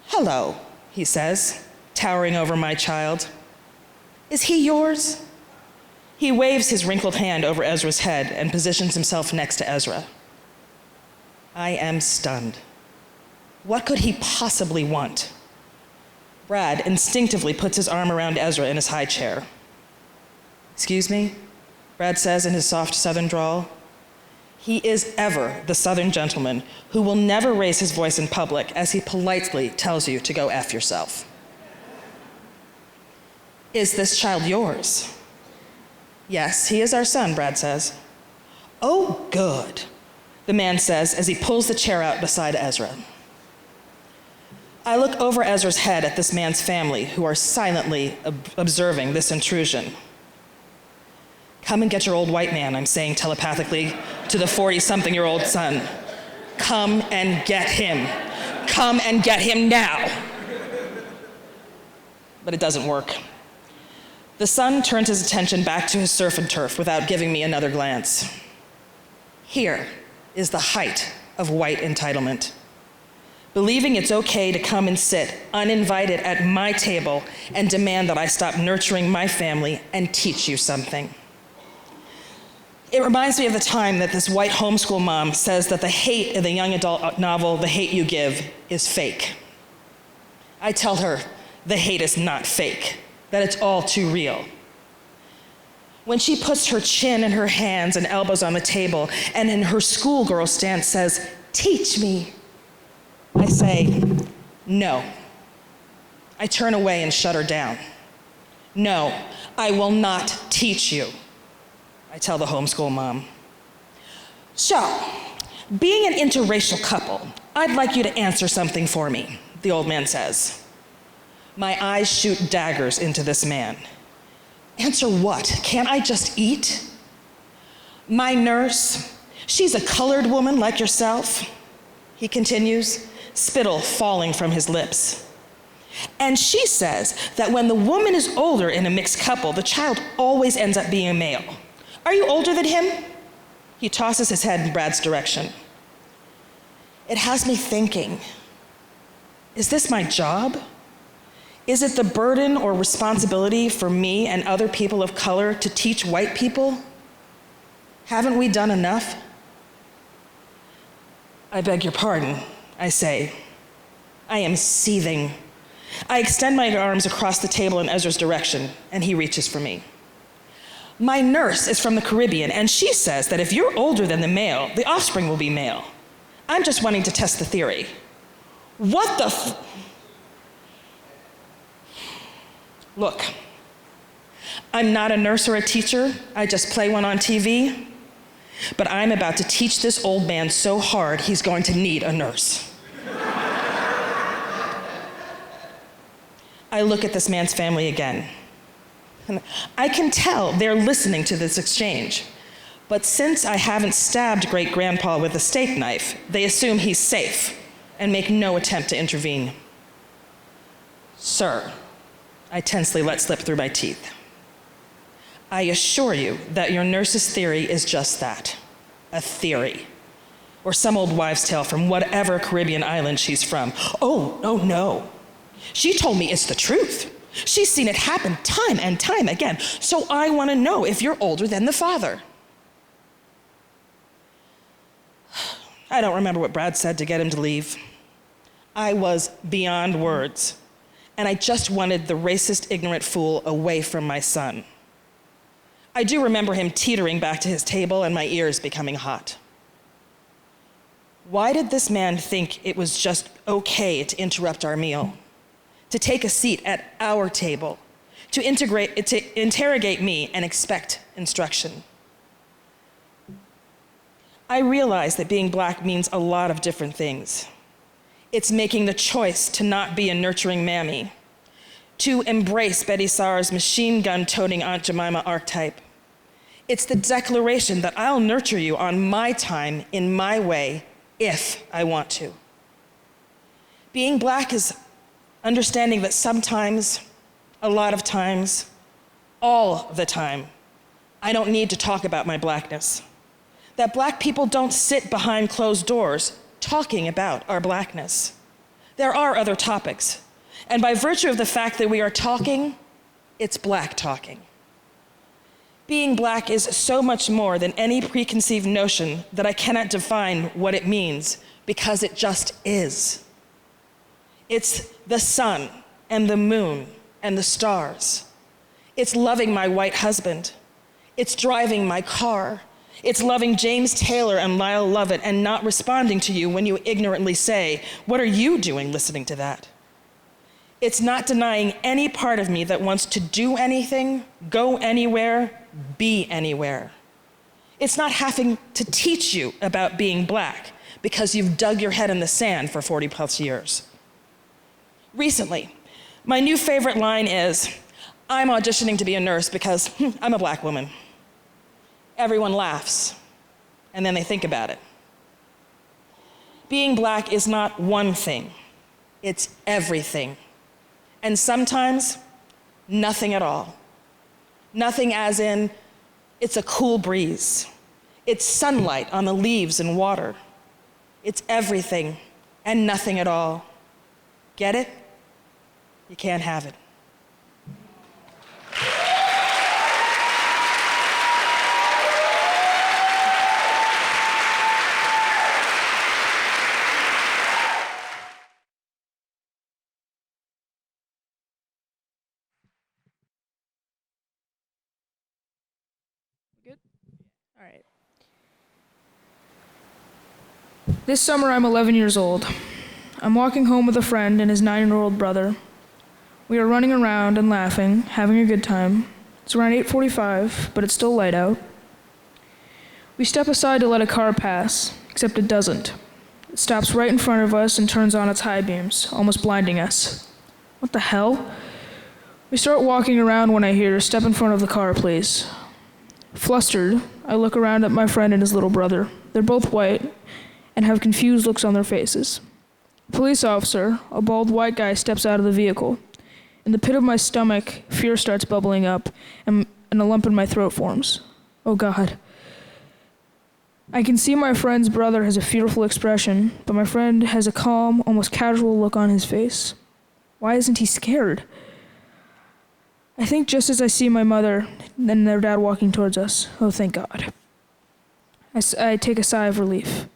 "Hello," he says, towering over my child. "Is he yours?" He waves his wrinkled hand over Ezra's head and positions himself next to Ezra. I am stunned. What could he possibly want? Brad instinctively puts his arm around Ezra in his high chair. "Excuse me?" Brad says in his soft Southern drawl. He is ever the Southern gentleman who will never raise his voice in public as he politely tells you to go F yourself. "Is this child yours?" "Yes, he is our son," Brad says. "Oh, good," the man says as he pulls the chair out beside Ezra. I look over Ezra's head at this man's family, who are silently observing this intrusion. "Come and get your old white man," I'm saying telepathically to the 40-something-year-old son. "Come and get him. Come and get him now." But it doesn't work. The son turns his attention back to his surf and turf without giving me another glance. Here is the height of white entitlement. Believing it's okay to come and sit uninvited at my table and demand that I stop nurturing my family and teach you something. It reminds me of the time that this white homeschool mom says that the hate in the young adult novel, The Hate You Give, is fake. I tell her the hate is not fake, that it's all too real. When she puts her chin in her hands and elbows on the table and in her schoolgirl stance says, "Teach me," I say, "No." I turn away and shut her down. "No, I will not teach you," I tell the homeschool mom. "So, being an interracial couple, I'd like you to answer something for me," the old man says. My eyes shoot daggers into this man. "Answer what? Can't I just eat?" "My nurse, she's a colored woman like yourself," he continues, spittle falling from his lips. "And she says that when the woman is older in a mixed couple, the child always ends up being a male. Are you older than him?" He tosses his head in Brad's direction. It has me thinking, is this my job? Is it the burden or responsibility for me and other people of color to teach white people? Haven't we done enough? I beg your pardon, I say. I am seething. I extend my arms across the table in Ezra's direction, and he reaches for me. My nurse is from the Caribbean, and she says that if you're older than the male, the offspring will be male. I'm just wanting to test the theory. What the Look, I'm not a nurse or a teacher. I just play one on TV. But I'm about to teach this old man so hard, he's going to need a nurse. I look at this man's family again. I can tell they're listening to this exchange. But since I haven't stabbed great-grandpa with a steak knife, they assume he's safe and make no attempt to intervene. Sir, I tensely let slip through my teeth. I assure you that your nurse's theory is just that, a theory. Or some old wives' tale from whatever Caribbean island she's from. Oh, no. She told me it's the truth. She's seen it happen time and time again. So I want to know if you're older than the father. I don't remember what Brad said to get him to leave. I was beyond words. And I just wanted the racist, ignorant fool away from my son. I do remember him teetering back to his table and my ears becoming hot. Why did this man think it was just okay to interrupt our meal? To take a seat at our table, to interrogate me and expect instruction? I realize that being Black means a lot of different things. It's making the choice to not be a nurturing mammy, to embrace Betty Saar's machine gun-toting Aunt Jemima archetype. It's the declaration that I'll nurture you on my time, in my way, if I want to. Being Black is understanding that sometimes, a lot of times, all the time, I don't need to talk about my Blackness. That Black people don't sit behind closed doors talking about our Blackness. There are other topics, and by virtue of the fact that we are talking, it's Black talking. Being Black is so much more than any preconceived notion that I cannot define what it means, because it just is. It's the sun and the moon and the stars. It's loving my white husband. It's driving my car. It's loving James Taylor and Lyle Lovett and not responding to you when you ignorantly say, "What are you doing listening to that?" It's not denying any part of me that wants to do anything, go anywhere, be anywhere. It's not having to teach you about being Black because you've dug your head in the sand for 40 plus years. Recently, my new favorite line is, "I'm auditioning to be a nurse because I'm a Black woman." Everyone laughs, and then they think about it. Being Black is not one thing, it's everything. And sometimes, nothing at all. Nothing as in, it's a cool breeze. It's sunlight on the leaves and water. It's everything and nothing at all. Get it? You can't have it. Good? All right. This summer, I'm 11 years old. I'm walking home with a friend and his 9-year-old brother. We are running around and laughing, having a good time. It's around 8:45, but it's still light out. We step aside to let a car pass, except it doesn't. It stops right in front of us and turns on its high beams, almost blinding us. What the hell? We start walking around when I hear, "Step in front of the car, please." Flustered, I look around at my friend and his little brother. They're both white and have confused looks on their faces. A police officer, a bald white guy, steps out of the vehicle. In the pit of my stomach, fear starts bubbling up, and a lump in my throat forms. Oh God. I can see my friend's brother has a fearful expression, but my friend has a calm, almost casual look on his face. Why isn't he scared? I think just as I see my mother and their dad walking towards us, oh, thank God. I take a sigh of relief.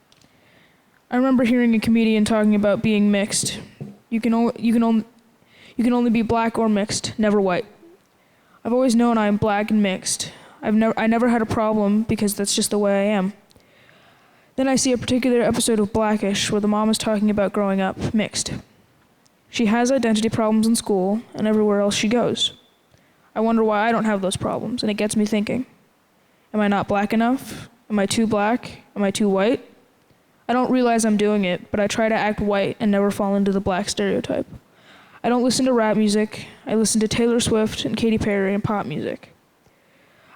I remember hearing a comedian talking about being mixed. You can only be black or mixed, never white. I've always known I'm black and mixed. I never had a problem because that's just the way I am. Then I see a particular episode of Blackish where the mom is talking about growing up mixed. She has identity problems in school and everywhere else she goes. I wonder why I don't have those problems, and it gets me thinking. Am I not black enough? Am I too black? Am I too white? I don't realize I'm doing it, but I try to act white and never fall into the black stereotype. I don't listen to rap music. I listen to Taylor Swift and Katy Perry and pop music.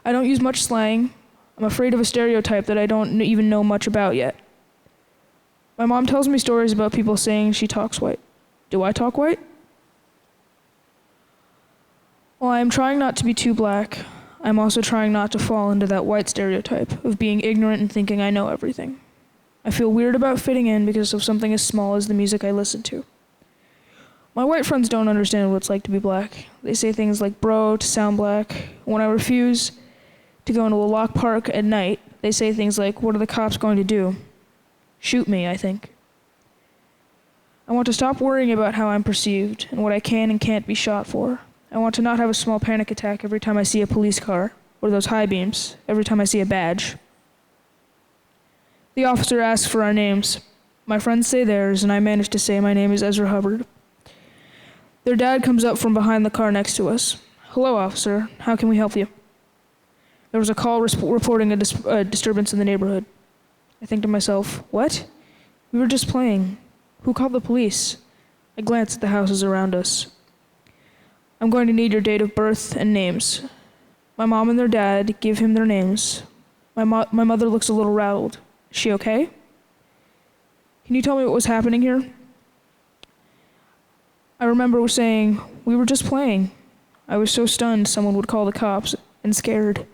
I don't use much slang. I'm afraid of a stereotype that I don't even know much about yet. My mom tells me stories about people saying she talks white. Do I talk white? While I am trying not to be too black, I'm also trying not to fall into that white stereotype of being ignorant and thinking I know everything. I feel weird about fitting in because of something as small as the music I listen to. My white friends don't understand what it's like to be black. They say things like bro to sound black. When I refuse to go into a locked park at night, they say things like, what are the cops going to do? Shoot me, I think. I want to stop worrying about how I'm perceived and what I can and can't be shot for. I want to not have a small panic attack every time I see a police car, or those high beams, every time I see a badge. The officer asks for our names. My friends say theirs, and I manage to say my name is Ezra Hubbard. Their dad comes up from behind the car next to us. Hello, officer. How can we help you? There was a call reporting a disturbance in the neighborhood. I think to myself, what? We were just playing. Who called the police? I glance at the houses around us. I'm going to need your date of birth and names. My mom and their dad give him their names. My mother looks a little rattled. Is she okay? Can you tell me what was happening here? I remember saying, we were just playing. I was so stunned someone would call the cops and scared.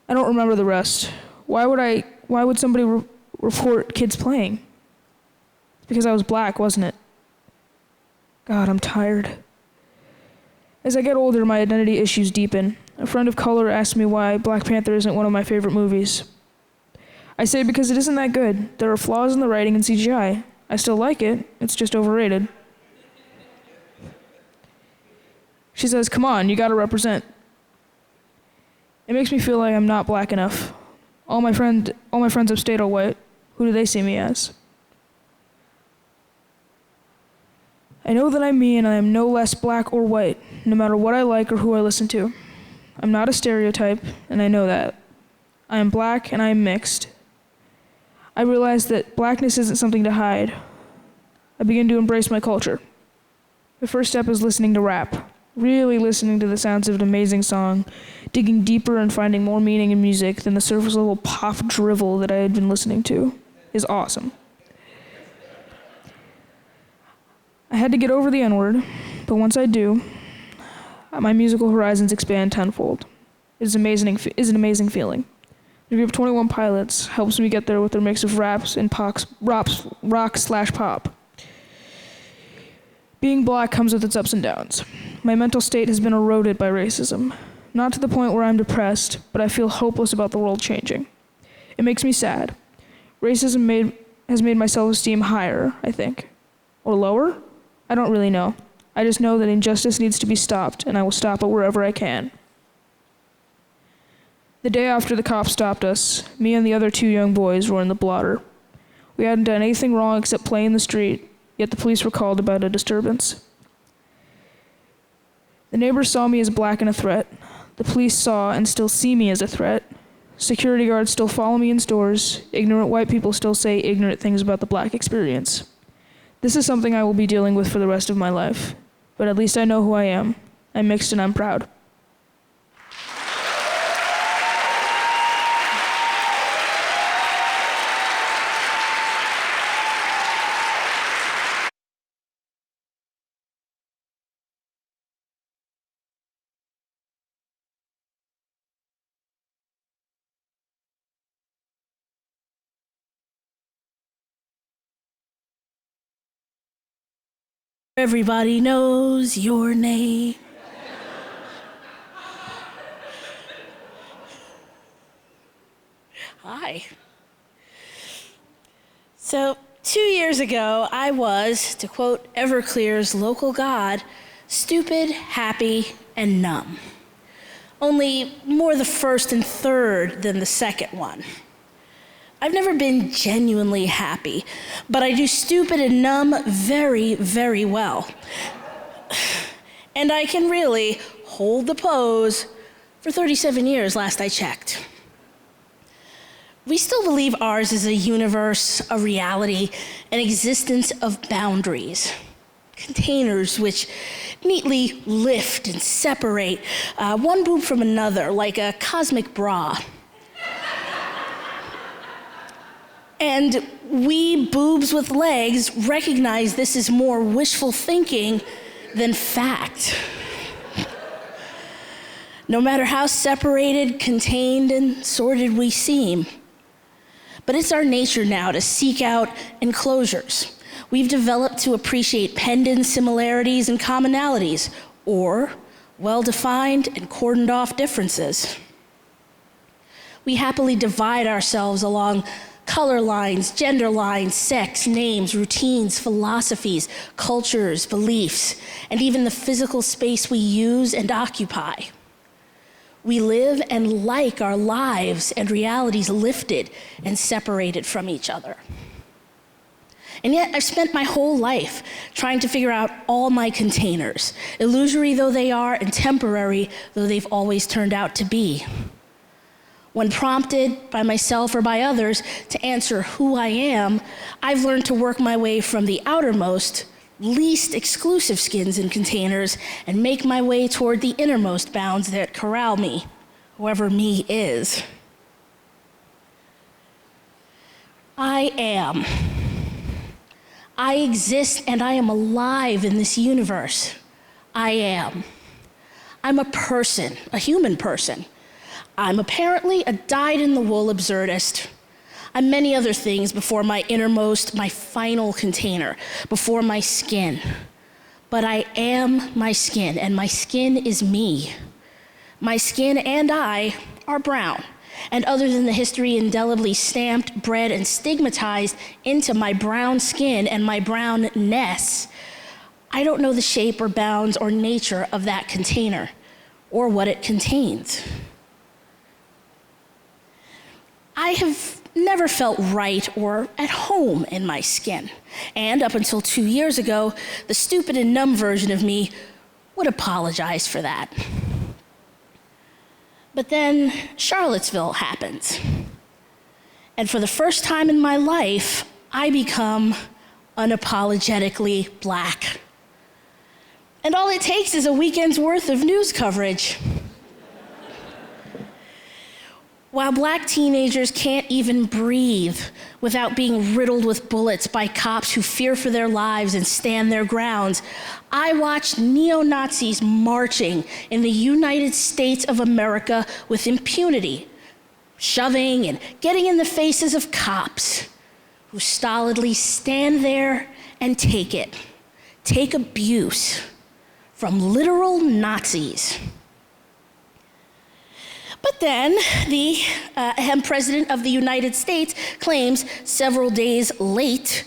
I don't remember the rest. Why would somebody report kids playing? It's because I was black, wasn't it? God, I'm tired. As I get older, my identity issues deepen. A friend of color asked me why Black Panther isn't one of my favorite movies. I say because it isn't that good. There are flaws in the writing and CGI. I still like it, it's just overrated. She says, come on, you gotta represent. It makes me feel like I'm not black enough. All my friends upstate are white. Who do they see me as? I know that I'm me and I am no less black or white, no matter what I like or who I listen to. I'm not a stereotype, and I know that. I am black and I am mixed. I realize that blackness isn't something to hide. I begin to embrace my culture. The first step is listening to rap, really listening to the sounds of an amazing song, digging deeper and finding more meaning in music than the surface level pop drivel that I had been listening to is awesome. I had to get over the N-word, but once I do, my musical horizons expand tenfold. It is an amazing feeling. The group 21 Pilots helps me get there with their mix of raps and rock/pop. Being black comes with its ups and downs. My mental state has been eroded by racism. Not to the point where I'm depressed, but I feel hopeless about the world changing. It makes me sad. Racism has made my self-esteem higher, I think. Or lower? I don't really know. I just know that injustice needs to be stopped, and I will stop it wherever I can. The day after the cops stopped us, me and the other two young boys were in the blotter. We hadn't done anything wrong except play in the street, yet the police were called about a disturbance. The neighbors saw me as black and a threat. The police saw and still see me as a threat. Security guards still follow me in stores. Ignorant white people still say ignorant things about the black experience. This is something I will be dealing with for the rest of my life. But at least I know who I am. I'm mixed and I'm proud. Everybody knows your name. Hi. So, 2 years ago, I was, to quote Everclear's local god, stupid, happy, and numb. Only more the first and third than the second one. I've never been genuinely happy, but I do stupid and numb very, very well. And I can really hold the pose for 37 years, last I checked. We still believe ours is a universe, a reality, an existence of boundaries, containers which neatly lift and separate one boob from another like a cosmic bra. And we boobs with legs recognize this is more wishful thinking than fact. No matter how separated, contained, and sorted we seem. But it's our nature now to seek out enclosures. We've developed to appreciate pendant similarities and commonalities, or well-defined and cordoned off differences. We happily divide ourselves along color lines, gender lines, sex, names, routines, philosophies, cultures, beliefs, and even the physical space we use and occupy. We live and like our lives and realities lifted and separated from each other. And yet I've spent my whole life trying to figure out all my containers, illusory though they are and temporary though they've always turned out to be. When prompted by myself or by others to answer who I am, I've learned to work my way from the outermost, least exclusive skins and containers and make my way toward the innermost bounds that corral me, whoever me is. I am. I exist and I am alive in this universe. I am. I'm a person, a human person. I'm apparently a dyed-in-the-wool absurdist. I'm many other things before my innermost, my final container, before my skin. But I am my skin, and my skin is me. My skin and I are brown. And other than the history indelibly stamped, bred, and stigmatized into my brown skin and my brownness, I don't know the shape or bounds or nature of that container, or what it contains. I have never felt right or at home in my skin. And up until 2 years ago, the stupid and numb version of me would apologize for that. But then Charlottesville happens. And for the first time in my life, I become unapologetically black. And all it takes is a weekend's worth of news coverage. While black teenagers can't even breathe without being riddled with bullets by cops who fear for their lives and stand their grounds, I watched neo-Nazis marching in the United States of America with impunity, shoving and getting in the faces of cops who stolidly stand there and take it, take abuse from literal Nazis. But then the President of the United States claims several days late,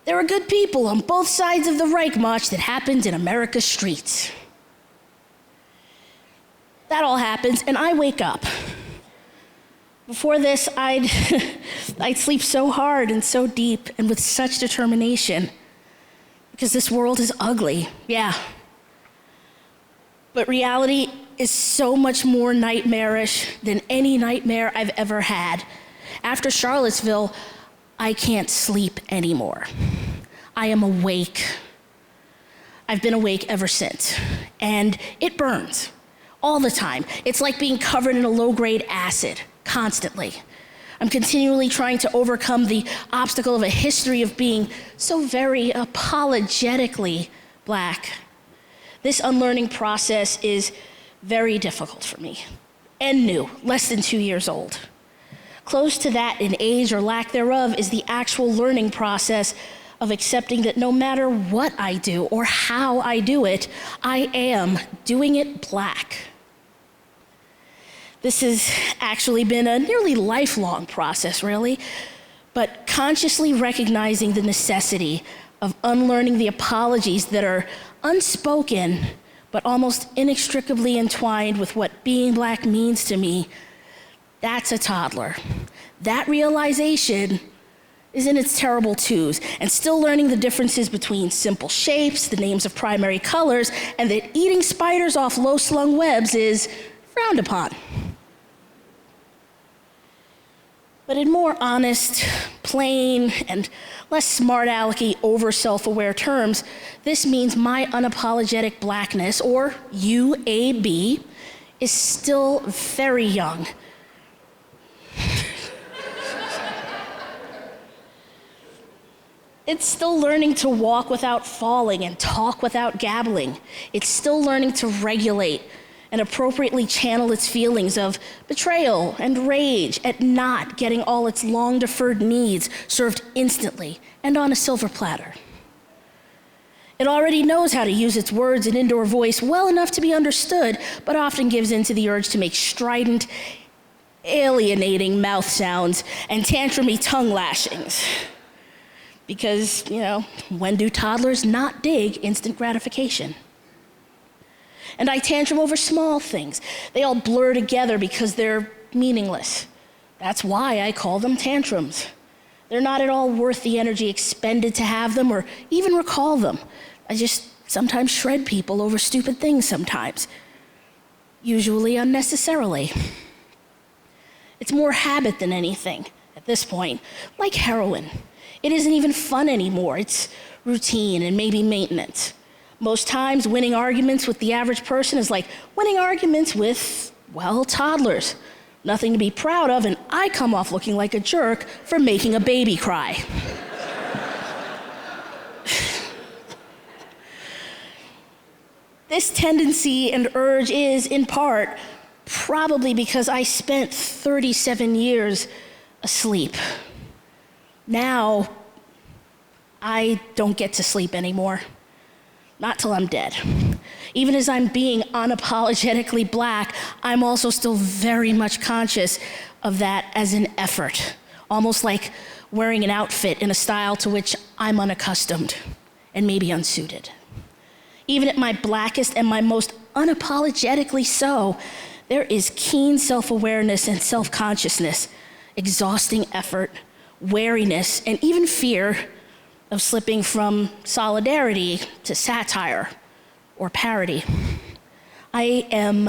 there are good people on both sides of the Reich March that happened in America's streets. That all happens, and I wake up. Before this, I'd sleep so hard and so deep and with such determination, because this world is ugly, yeah. But reality is so much more nightmarish than any nightmare I've ever had. After Charlottesville, I can't sleep anymore. I am awake. I've been awake ever since. And it burns all the time. It's like being covered in a low-grade acid, constantly. I'm continually trying to overcome the obstacle of a history of being so very apologetically black. This unlearning process is very difficult for me, and new, less than 2 years old. Close to that in age or lack thereof is the actual learning process of accepting that no matter what I do or how I do it, I am doing it black. This has actually been a nearly lifelong process, really, but consciously recognizing the necessity of unlearning the apologies that are unspoken but almost inextricably entwined with what being black means to me, that's a toddler. That realization is in its terrible twos, and still learning the differences between simple shapes, the names of primary colors, and that eating spiders off low-slung webs is frowned upon. But in more honest, plain, and less smart-alecky, over-self-aware terms, this means my unapologetic blackness, or UAB, is still very young. It's still learning to walk without falling and talk without gabbling. It's still learning to regulate and appropriately channel its feelings of betrayal and rage at not getting all its long-deferred needs served instantly and on a silver platter. It already knows how to use its words and indoor voice well enough to be understood, but often gives in to the urge to make strident, alienating mouth sounds and tantrumy tongue lashings. Because, when do toddlers not dig instant gratification? And I tantrum over small things. They all blur together because they're meaningless. That's why I call them tantrums. They're not at all worth the energy expended to have them or even recall them. I just sometimes shred people over stupid things sometimes, usually unnecessarily. It's more habit than anything at this point, like heroin. It isn't even fun anymore. It's routine and maybe maintenance. Most times, winning arguments with the average person is like winning arguments with, toddlers. Nothing to be proud of, and I come off looking like a jerk for making a baby cry. This tendency and urge is, in part, probably because I spent 37 years asleep. Now, I don't get to sleep anymore. Not till I'm dead. Even as I'm being unapologetically black, I'm also still very much conscious of that as an effort, almost like wearing an outfit in a style to which I'm unaccustomed and maybe unsuited. Even at my blackest and my most unapologetically so, there is keen self-awareness and self-consciousness, exhausting effort, wariness, and even fear of slipping from solidarity to satire or parody. I am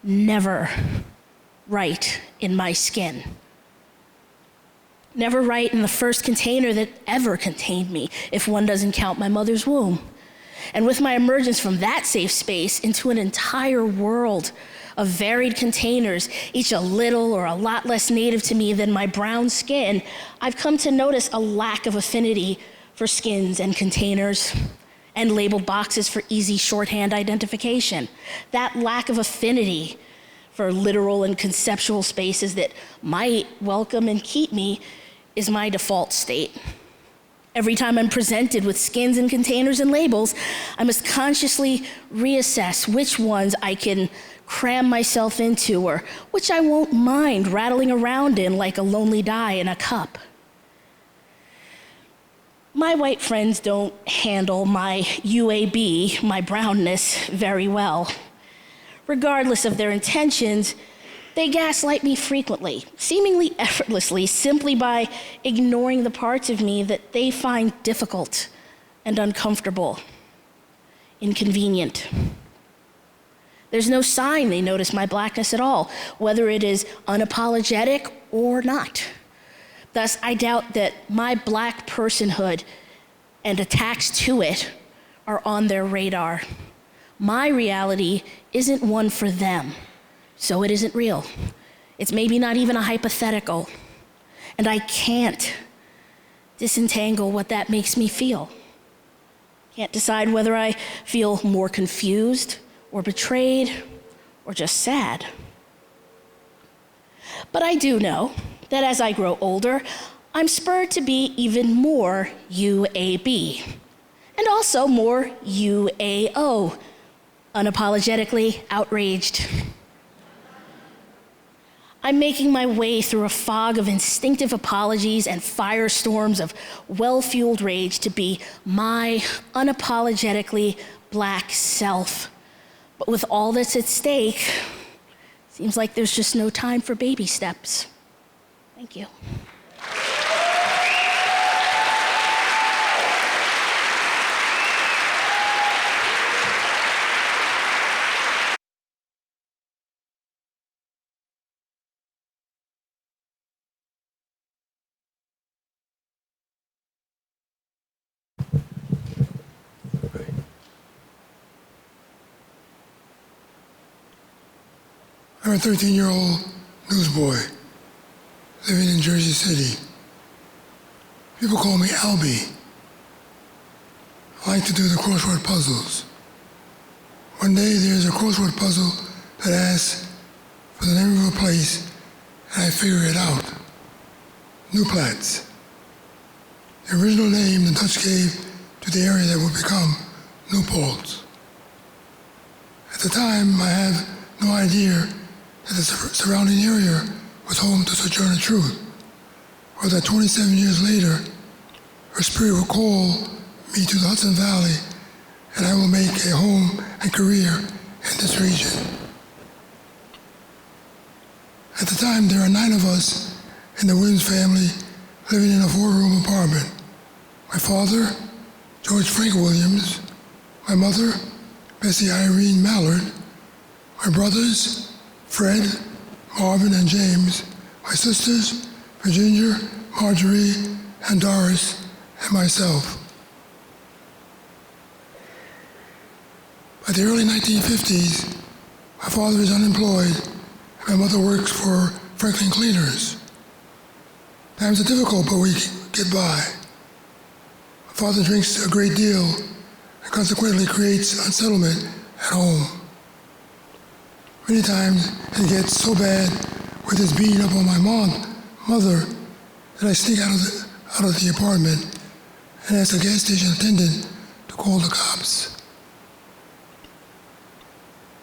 never right in my skin. Never right in the first container that ever contained me, if one doesn't count my mother's womb. And with my emergence from that safe space into an entire world of varied containers, each a little or a lot less native to me than my brown skin, I've come to notice a lack of affinity for skins and containers and labeled boxes for easy shorthand identification. That lack of affinity for literal and conceptual spaces that might welcome and keep me is my default state. Every time I'm presented with skins and containers and labels, I must consciously reassess which ones I can cram myself into or which I won't mind rattling around in like a lonely die in a cup. My white friends don't handle my UAB, my brownness, very well. Regardless of their intentions, they gaslight me frequently, seemingly effortlessly, simply by ignoring the parts of me that they find difficult and uncomfortable, inconvenient. There's no sign they notice my blackness at all, whether it is unapologetic or not. Thus, I doubt that my black personhood and attacks to it are on their radar. My reality isn't one for them, so it isn't real. It's maybe not even a hypothetical, and I can't disentangle what that makes me feel. Can't decide whether I feel more confused or betrayed or just sad. But I do know that as I grow older, I'm spurred to be even more UAB, and also more UAO, unapologetically outraged. I'm making my way through a fog of instinctive apologies and firestorms of well-fueled rage to be my unapologetically Black self. But with all that's at stake, seems like there's just no time for baby steps. Thank you. I'm a 13-year-old newsboy living in Jersey City. People call me Albie. I like to do the crossword puzzles. One day there's a crossword puzzle that asks for the name of a place, and I figure it out. Newplatz. The original name the Dutch gave to the area that would become Newport. At the time, I had no idea that the surrounding area was home to Sojourner Truth, or that 27 years later, her spirit will call me to the Hudson Valley and I will make a home and career in this region. At the time, there are 9 of us in the Williams family living in a 4-room apartment. My father, George Frank Williams, my mother, Bessie Irene Mallard, my brothers, Fred, Marvin, and James, my sisters, Virginia, Marjorie, and Doris, and myself. By the early 1950s, my father is unemployed, and my mother works for Franklin Cleaners. Times are difficult, but we get by. My father drinks a great deal, and consequently creates unsettlement at home. Many times it gets so bad with his beating up on my mother that I sneak out of the apartment and ask the gas station attendant to call the cops.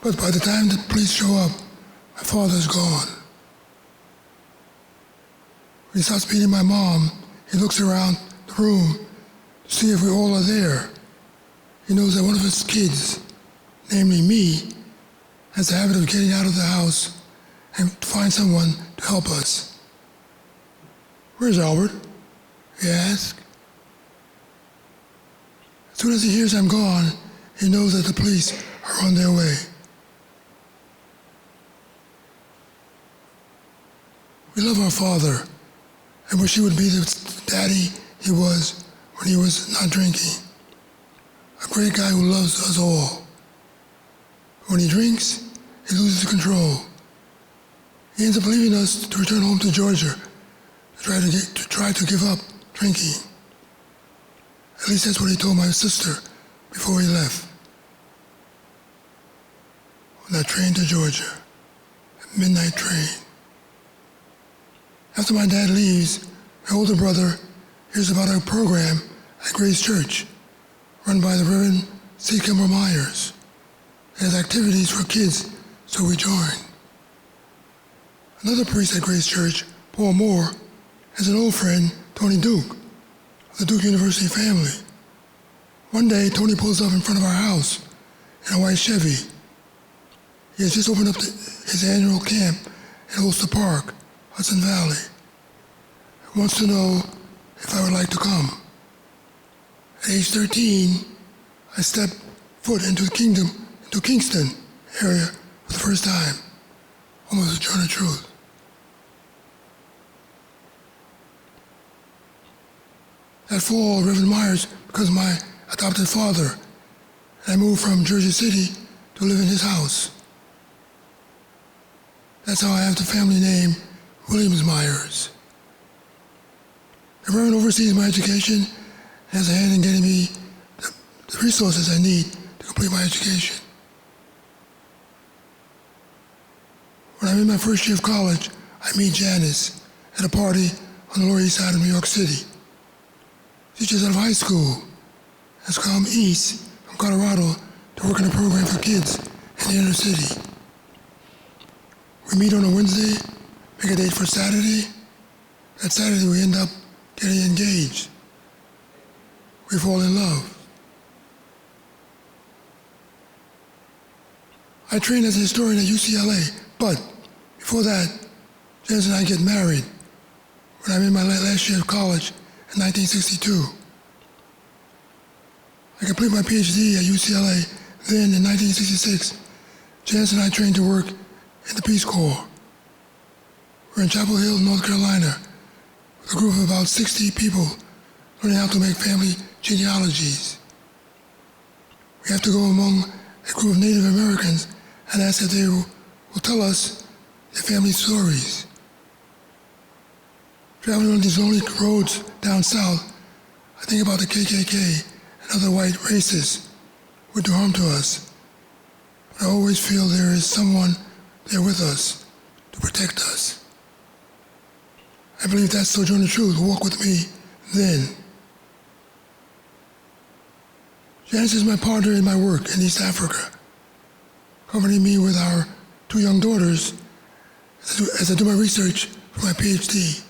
But by the time the police show up, my father's gone. When he starts beating my mom, he looks around the room to see if we all are there. He knows that one of his kids, namely me, has the habit of getting out of the house and find someone to help us. Where's Albert? He asks. As soon as he hears I'm gone, he knows that the police are on their way. We love our father and wish he would be the daddy he was when he was not drinking. A great guy who loves us all. When he drinks, he loses control. He ends up leaving us to return home to Georgia to try to give up drinking. At least that's what he told my sister before he left. On that train to Georgia, a midnight train. After my dad leaves, my older brother hears about a program at Grace Church run by the Reverend C. Kimball Myers. It has activities for kids, so we join. Another priest at Grace Church, Paul Moore, has an old friend, Tony Duke, of the Duke University family. One day, Tony pulls up in front of our house in a white Chevy. He has just opened up his annual camp in Ulster Park, Hudson Valley. He wants to know if I would like to come. At age 13, I stepped foot into Kingston area for the first time, almost a journey of truth. That fall, Reverend Myers becomes my adopted father, and I moved from Jersey City to live in his house. That's how I have the family name Williams Myers. The Reverend oversees my education and has a hand in getting me the resources I need to complete my education. When I'm in my first year of college, I meet Janice at a party on the Lower East Side of New York City. She just out of high school has come east from Colorado to work in a program for kids in the inner city. We meet on a Wednesday, make a date for Saturday. That Saturday we end up getting engaged. We fall in love. I trained as a historian at UCLA, but before that, Janice and I get married when I'm in my last year of college in 1962. I complete my PhD at UCLA. Then in 1966, Janice and I trained to work in the Peace Corps. We're in Chapel Hill, North Carolina, with a group of about 60 people learning how to make family genealogies. We have to go among a group of Native Americans and ask if they will tell us their family stories. Traveling on these lonely roads down south, I think about the KKK and other white racists who do harm to us. But I always feel there is someone there with us to protect us. I believe that Sojourner Truth walked with me then. Janice is my partner in my work in East Africa, accompanying me with our 2 young daughters as I do my research for my PhD.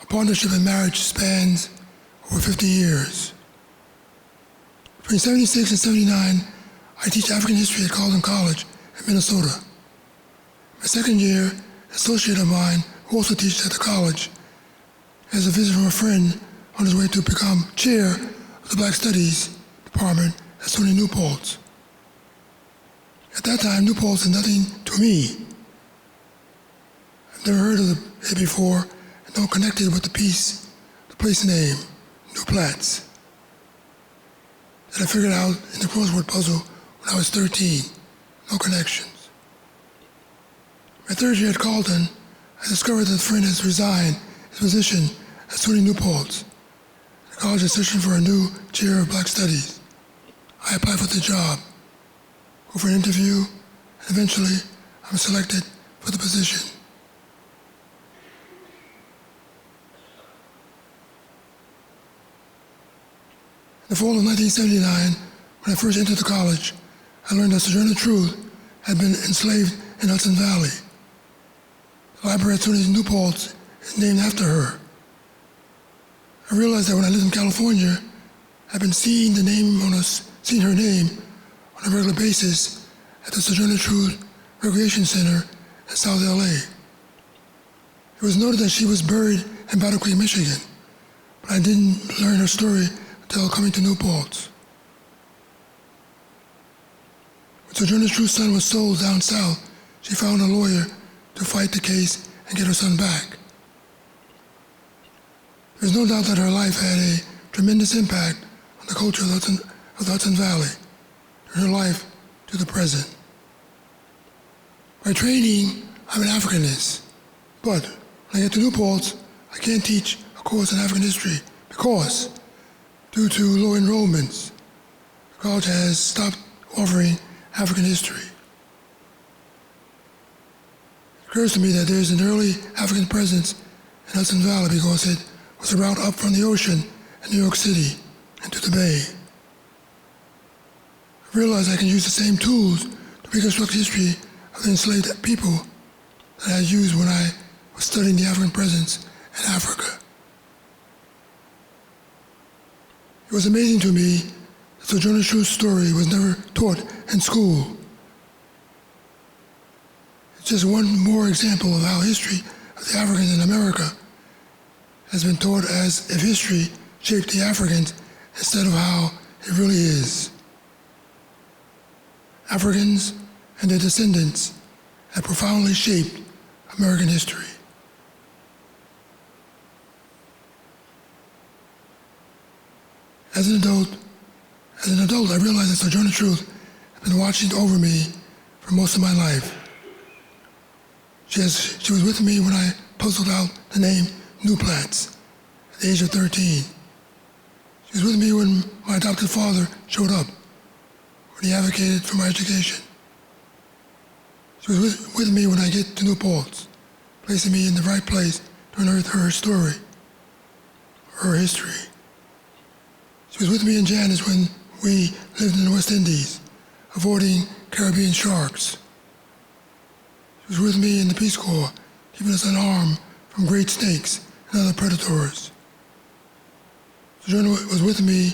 Our partnership and marriage spans over 50 years. Between 76 and 79, I teach African history at Carleton College in Minnesota. My second year, an associate of mine, who also teaches at the college, has a visit from a friend on his way to become chair of the Black Studies Department at SUNY New Paltz. At that time, New Paltz is nothing to me. I've never heard of it before, and don't connect it with the place name, New Platz, that I figured out in the crossword puzzle when I was 13. No connections. My third year at Carleton, I discovered that a friend has resigned his position at SUNY New Paltz. The college is searching for a new chair of Black Studies. I apply for the job, go for an interview, and eventually I'm selected for the position. In the fall of 1979, when I first entered the college, I learned that Sojourner Truth had been enslaved in Hudson Valley. The library at SUNY New Paltz is named after her. I realized that when I lived in California, I'd been seeing her name on a regular basis at the Sojourner Truth Recreation Center in South LA. It was noted that she was buried in Battle Creek, Michigan, but I didn't learn her story until coming to New Paltz. When Sojourner Truth's son was sold down south, she found a lawyer to fight the case and get her son back. There's no doubt that her life had a tremendous impact on the culture of the Hudson Valley, from her life to the present. By training, I'm an Africanist, but when I get to New Paltz, I can't teach a course in African history because, due to low enrollments, the college has stopped offering African history. It occurs to me that there's an early African presence in Hudson Valley because it was a route up from the ocean in New York City and to the Bay. I realized I can use the same tools to reconstruct history of the enslaved people that I used when I was studying the African presence in Africa. It was amazing to me that Sojourner Truth's story was never taught in school. It's just one more example of how history of the Africans in America has been taught as if history shaped the Africans instead of how it really is. Africans and their descendants have profoundly shaped American history. As an adult, I realized that Sojourner Truth had been watching over me for most of my life. She was with me when I puzzled out the name New Platz at the age of 13. She was with me when my adopted father showed up when he advocated for my education. She was with me when I get to New Paltz, placing me in the right place to unearth her story, her history. She was with me in Janice when we lived in the West Indies, avoiding Caribbean sharks. She was with me in the Peace Corps, keeping us unarmed from great snakes and other predators. Sojourner was with me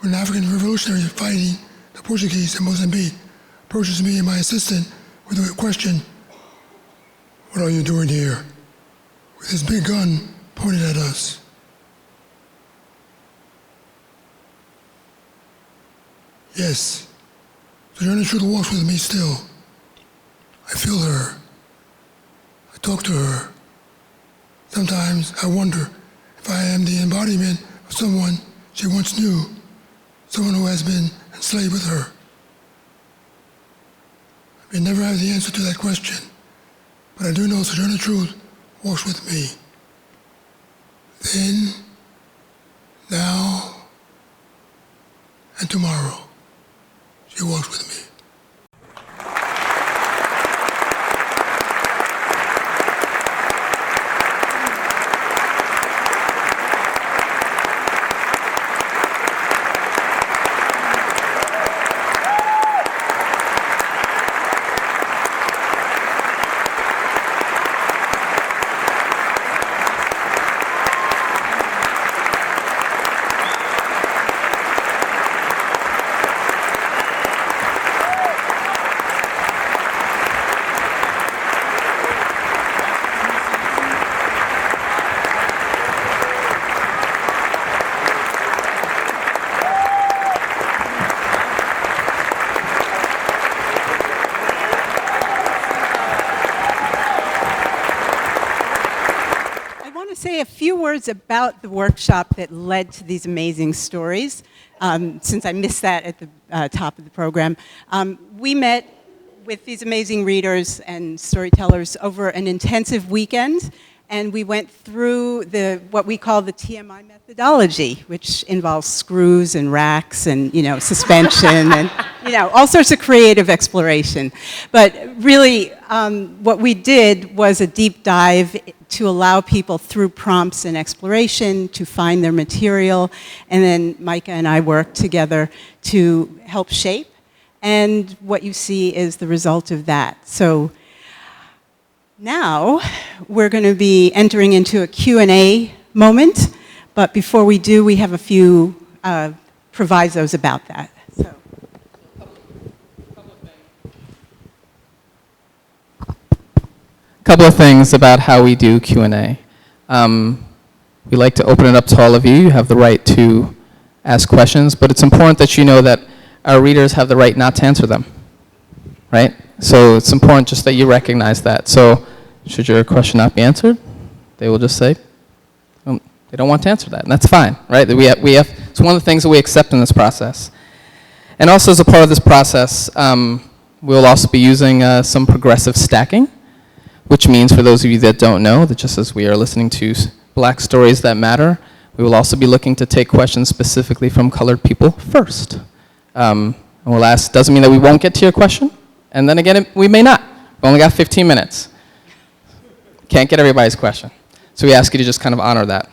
when an African revolutionary fighting the Portuguese in Mozambique approaches me and my assistant with a question, "What are you doing here?" with his big gun pointed at us. Yes, Sojourner Truth walks with me still. I feel her. I talk to her. Sometimes I wonder if I am the embodiment of someone she once knew, someone who has been enslaved with her. I may never have the answer to that question, but I do know Sojourner Truth walks with me. Then, now, and tomorrow, she walks with me. Say a few words about the workshop that led to these amazing stories, since I missed that at the top of the program. We met with these amazing readers and storytellers over an intensive weekend, and we went through what we call the TMI methodology, which involves screws and racks and suspension and all sorts of creative exploration. But really, what we did was a deep dive to allow people through prompts and exploration to find their material, and then Micah and I worked together to help shape, and what you see is the result of that. So now we're going to be entering into a Q&A moment, but before we do, we have a few provisos about that. So. Couple of things about how we do Q&A. We like to open it up to all of you. You have the right to ask questions, but it's important that you know that our readers have the right not to answer them, right? So it's important just that you recognize that. So should your question not be answered, they will just say, they don't want to answer that, and that's fine, right? It's one of the things that we accept in this process. And also as a part of this process, we'll also be using some progressive stacking, which means for those of you that don't know, that just as we are listening to Black Stories That Matter, we will also be looking to take questions specifically from colored people first. And we'll ask, doesn't mean that we won't get to your question, and then again, we may not. We only got 15 minutes. Can't get everybody's question. So we ask you to just kind of honor that.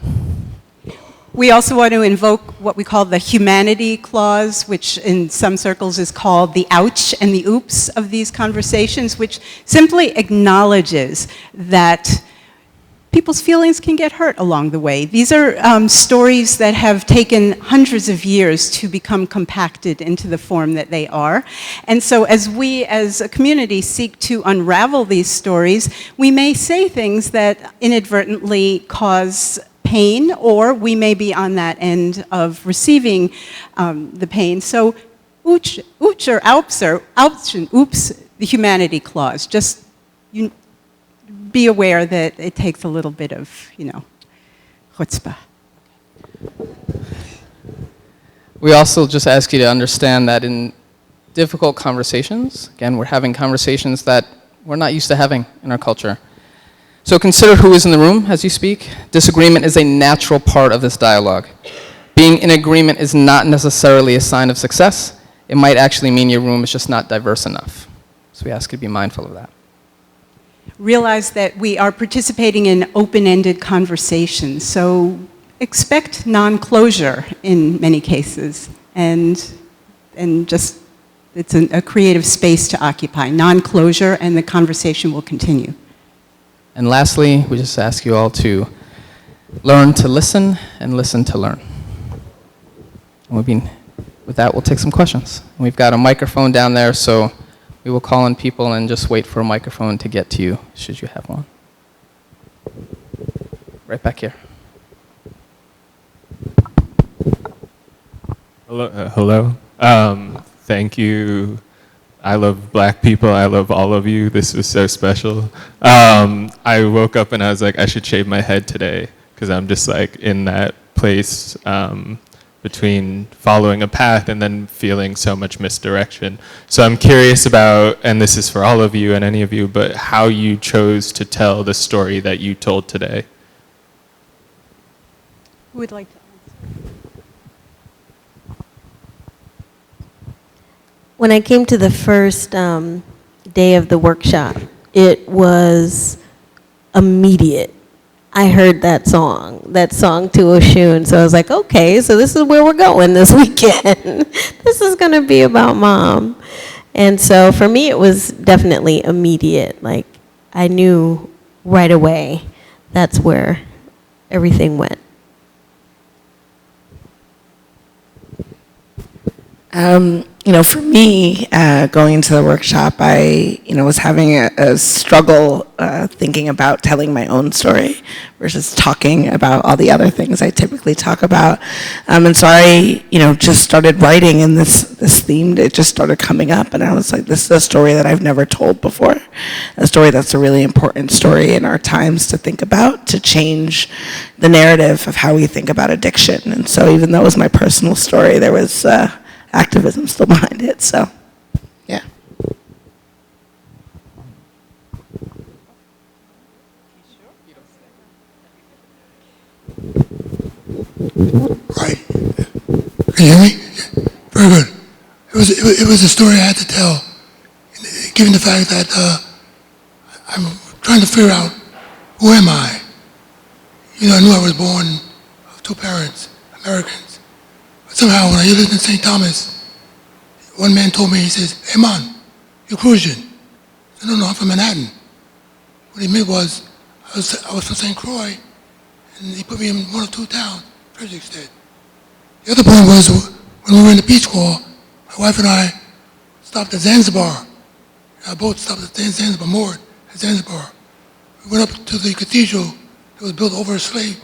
We also want to invoke what we call the humanity clause, which in some circles is called the ouch and the oops of these conversations, which simply acknowledges that people's feelings can get hurt along the way. These are stories that have taken hundreds of years to become compacted into the form that they are. And so as we as a community seek to unravel these stories, we may say things that inadvertently cause pain, or we may be on that end of receiving the pain. So ouch or oups and oops, the humanity clause. Just be aware that it takes a little bit of, chutzpah. We also just ask you to understand that in difficult conversations, again, we're having conversations that we're not used to having in our culture. So consider who is in the room as you speak. Disagreement is a natural part of this dialogue. Being in agreement is not necessarily a sign of success. it might actually mean your room is just not diverse enough. So we ask you to be mindful of that. Realize that we are participating in open-ended conversations, so expect non-closure in many cases, and just it's a creative space to occupy. Non-closure, and the conversation will continue. And lastly, we just ask you all to learn to listen and listen to learn. And with that, we'll take some questions. We've got a microphone down there, so we will call on people and just wait for a microphone to get to you, should you have one. Right back here. Hello. Thank you. I love black people. I love all of you. This was so special. I woke up and I was like, I should shave my head today, because I'm just like in that place between following a path and then feeling so much misdirection. So I'm curious about, and this is for all of you and any of you, but how you chose to tell the story that you told today. Who would like to answer? When I came to the first day of the workshop, it was immediate. I heard that song to Oshun. So I was like, okay, so this is where we're going this weekend. This is going to be about Mom. And so for me, it was definitely immediate. Like, I knew right away that's where everything went. For me, going into the workshop, I, was having a struggle thinking about telling my own story versus talking about all the other things I typically talk about. And so I, just started writing, and this theme, it just started coming up, and I was like, this is a story that I've never told before, a story that's a really important story in our times to think about, to change the narrative of how we think about addiction. And so even though it was my personal story, there was activism still behind it, so, yeah. Right. Can you hear me? Very good. It was a story I had to tell, given the fact that I'm trying to figure out, who am I? I knew I was born of two parents, Americans. But somehow, when I lived in St. Thomas, one man told me, he says, "Hey man, you're Crucian." I said, "No, I'm from Manhattan." What he meant was, I was from St. Croix, and he put me in one of two towns, Frederickstead. The other point was, when we were in the Peace Corps, my wife and I stopped at Zanzibar. Our boat stopped at Zanzibar, moored at Zanzibar. We went up to the cathedral that was built over a slave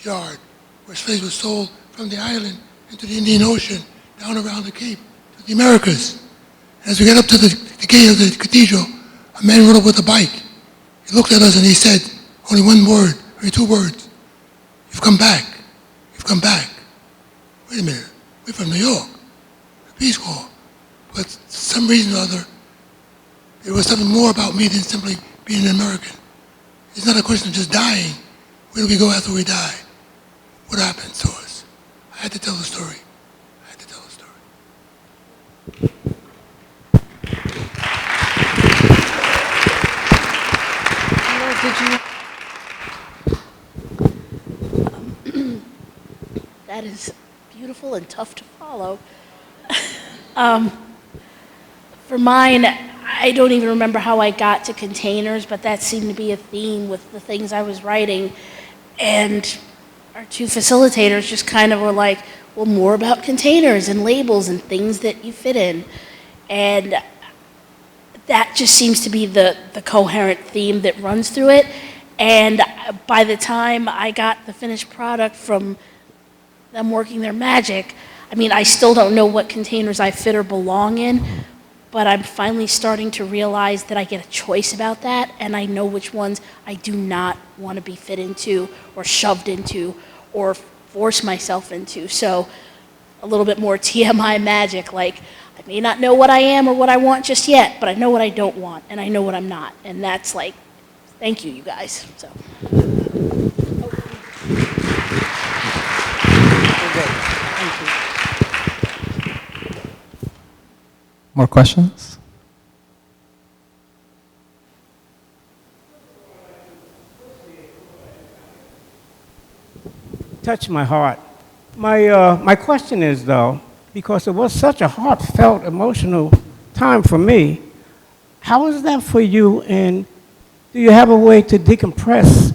yard, where slaves were sold from the island into the Indian Ocean, down around the Cape, to the Americas. And as we got up to the gate of the cathedral, a man rode up with a bike. He looked at us and he said, only one word, only two words, "You've come back. You've come back." Wait a minute, we're from New York, the Peace Corps. But for some reason or other, there was something more about me than simply being an American. It's not a question of just dying. Where do we go after we die? What happens to us? I had to tell the story. I had to tell the story. That is beautiful and tough to follow. For mine, I don't even remember how I got to containers, but that seemed to be a theme with the things I was writing. And our two facilitators just kind of were like, well, more about containers and labels and things that you fit in. And that just seems to be the coherent theme that runs through it. And by the time I got the finished product from them working their magic, I mean, I still don't know what containers I fit or belong in, but I'm finally starting to realize that I get a choice about that, and I know which ones I do not want to be fit into or shoved into or force myself into. So a little bit more TMI magic, like I may not know what I am or what I want just yet, but I know what I don't want, and I know what I'm not. And that's like, thank you, you guys. So. More questions? Touched my heart. My question is, though, because it was such a heartfelt, emotional time for me, how is that for you, and do you have a way to decompress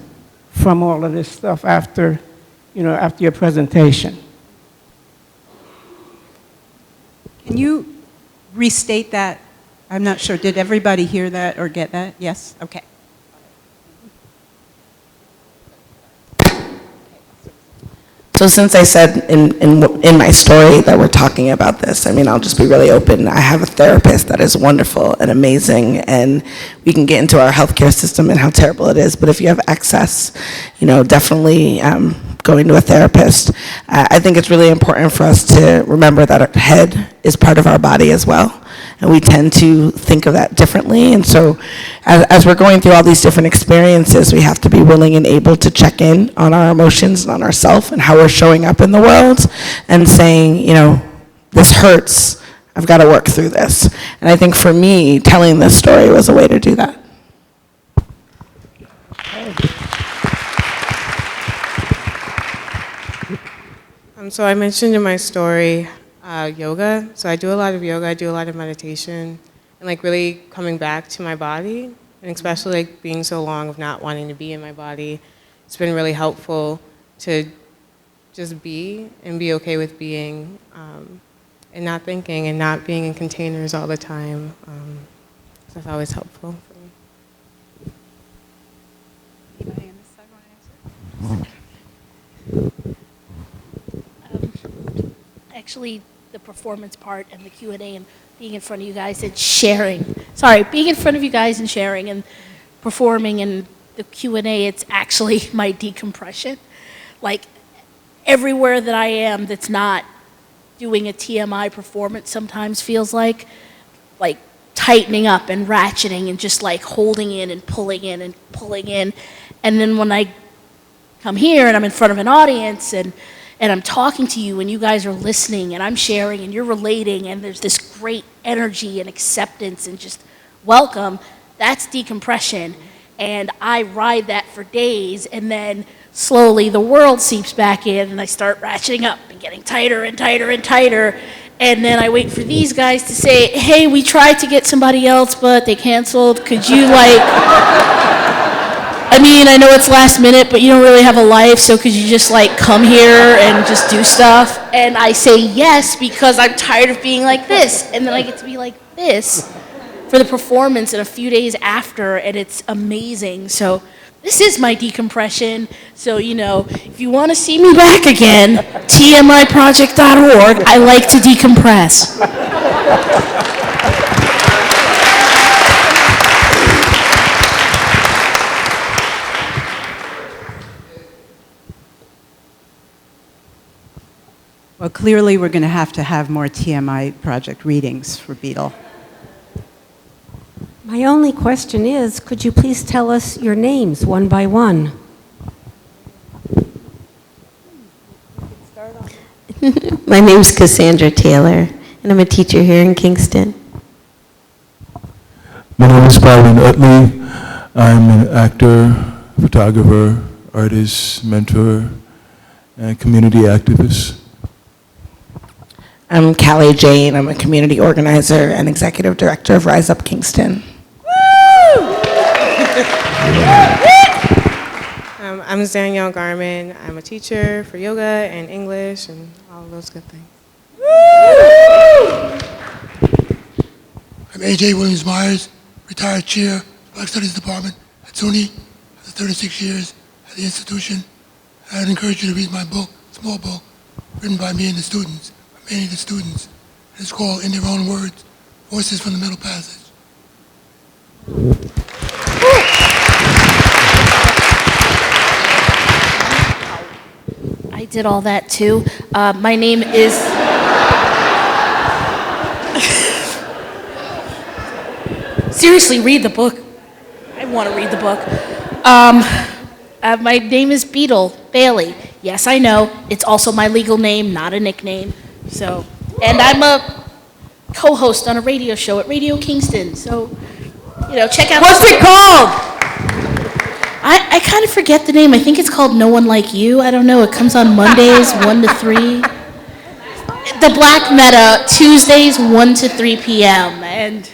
from all of this stuff after your presentation? Can you restate that? I'm not sure. Did everybody hear that or get that? Yes? Okay. So since I said in my story that we're talking about this, I mean, I'll just be really open. I have a therapist that is wonderful and amazing, and we can get into our healthcare system and how terrible it is, but if you have access, definitely going to a therapist. I think it's really important for us to remember that our head is part of our body as well, and we tend to think of that differently. And so as we're going through all these different experiences, we have to be willing and able to check in on our emotions and on ourselves and how we're showing up in the world and saying, this hurts, I've got to work through this. And I think for me, telling this story was a way to do that. So I mentioned in my story yoga. So I do a lot of yoga, I do a lot of meditation, and really coming back to my body, and especially being so long of not wanting to be in my body. It's been really helpful to just be and be okay with being, and not thinking and not being in containers all the time. So that's always helpful for me. Anybody on this side want to answer? Actually, the performance part and the Q&A and being in front of you guys and sharing. Sorry, being in front of you guys and sharing and performing and the Q&A, it's actually my decompression. Everywhere that I am that's not doing a TMI performance sometimes feels like tightening up and ratcheting and just holding in and pulling in and pulling in. And then when I come here and I'm in front of an audience and I'm talking to you and you guys are listening and I'm sharing and you're relating and there's this great energy and acceptance and just welcome, that's decompression. And I ride that for days, and then slowly the world seeps back in and I start ratcheting up and getting tighter and tighter and tighter. And then I wait for these guys to say, hey, we tried to get somebody else, but they canceled. Could you I know it's last minute, but you don't really have a life, so could you just come here and just do stuff? And I say yes because I'm tired of being like this. And then I get to be like this for the performance and a few days after, and it's amazing. So this is my decompression. So, if you want to see me back again, TMIproject.org, I like to decompress. Well, clearly we're going to have more TMI Project readings for Beetle. My only question is, could you please tell us your names one by one? My name's Cassandra Taylor, and I'm a teacher here in Kingston. My name is Byron Utley. I'm an actor, photographer, artist, mentor, and community activist. I'm Callie Jane. I'm a community organizer and executive director of Rise Up Kingston. I'm Danielle Garman. I'm a teacher for yoga and English and all of those good things. I'm AJ Williams-Myers, retired chair, Black Studies Department at SUNY after 36 years at the institution. I'd encourage you to read my book, small book, written by me and the students, many of the students. It's called In Their Own Words, Voices from the Middle Passage. I did all that too. My name is... Seriously, read the book. I want to read the book. My name is Beetle Bailey. Yes, I know. It's also my legal name, not a nickname. So, and I'm a co-host on a radio show at Radio Kingston. So, check out. What's it called? I kind of forget the name. I think it's called No One Like You. I don't know. It comes on Mondays, 1 to 3. The Black Meta, Tuesdays, 1 to 3 p.m. And,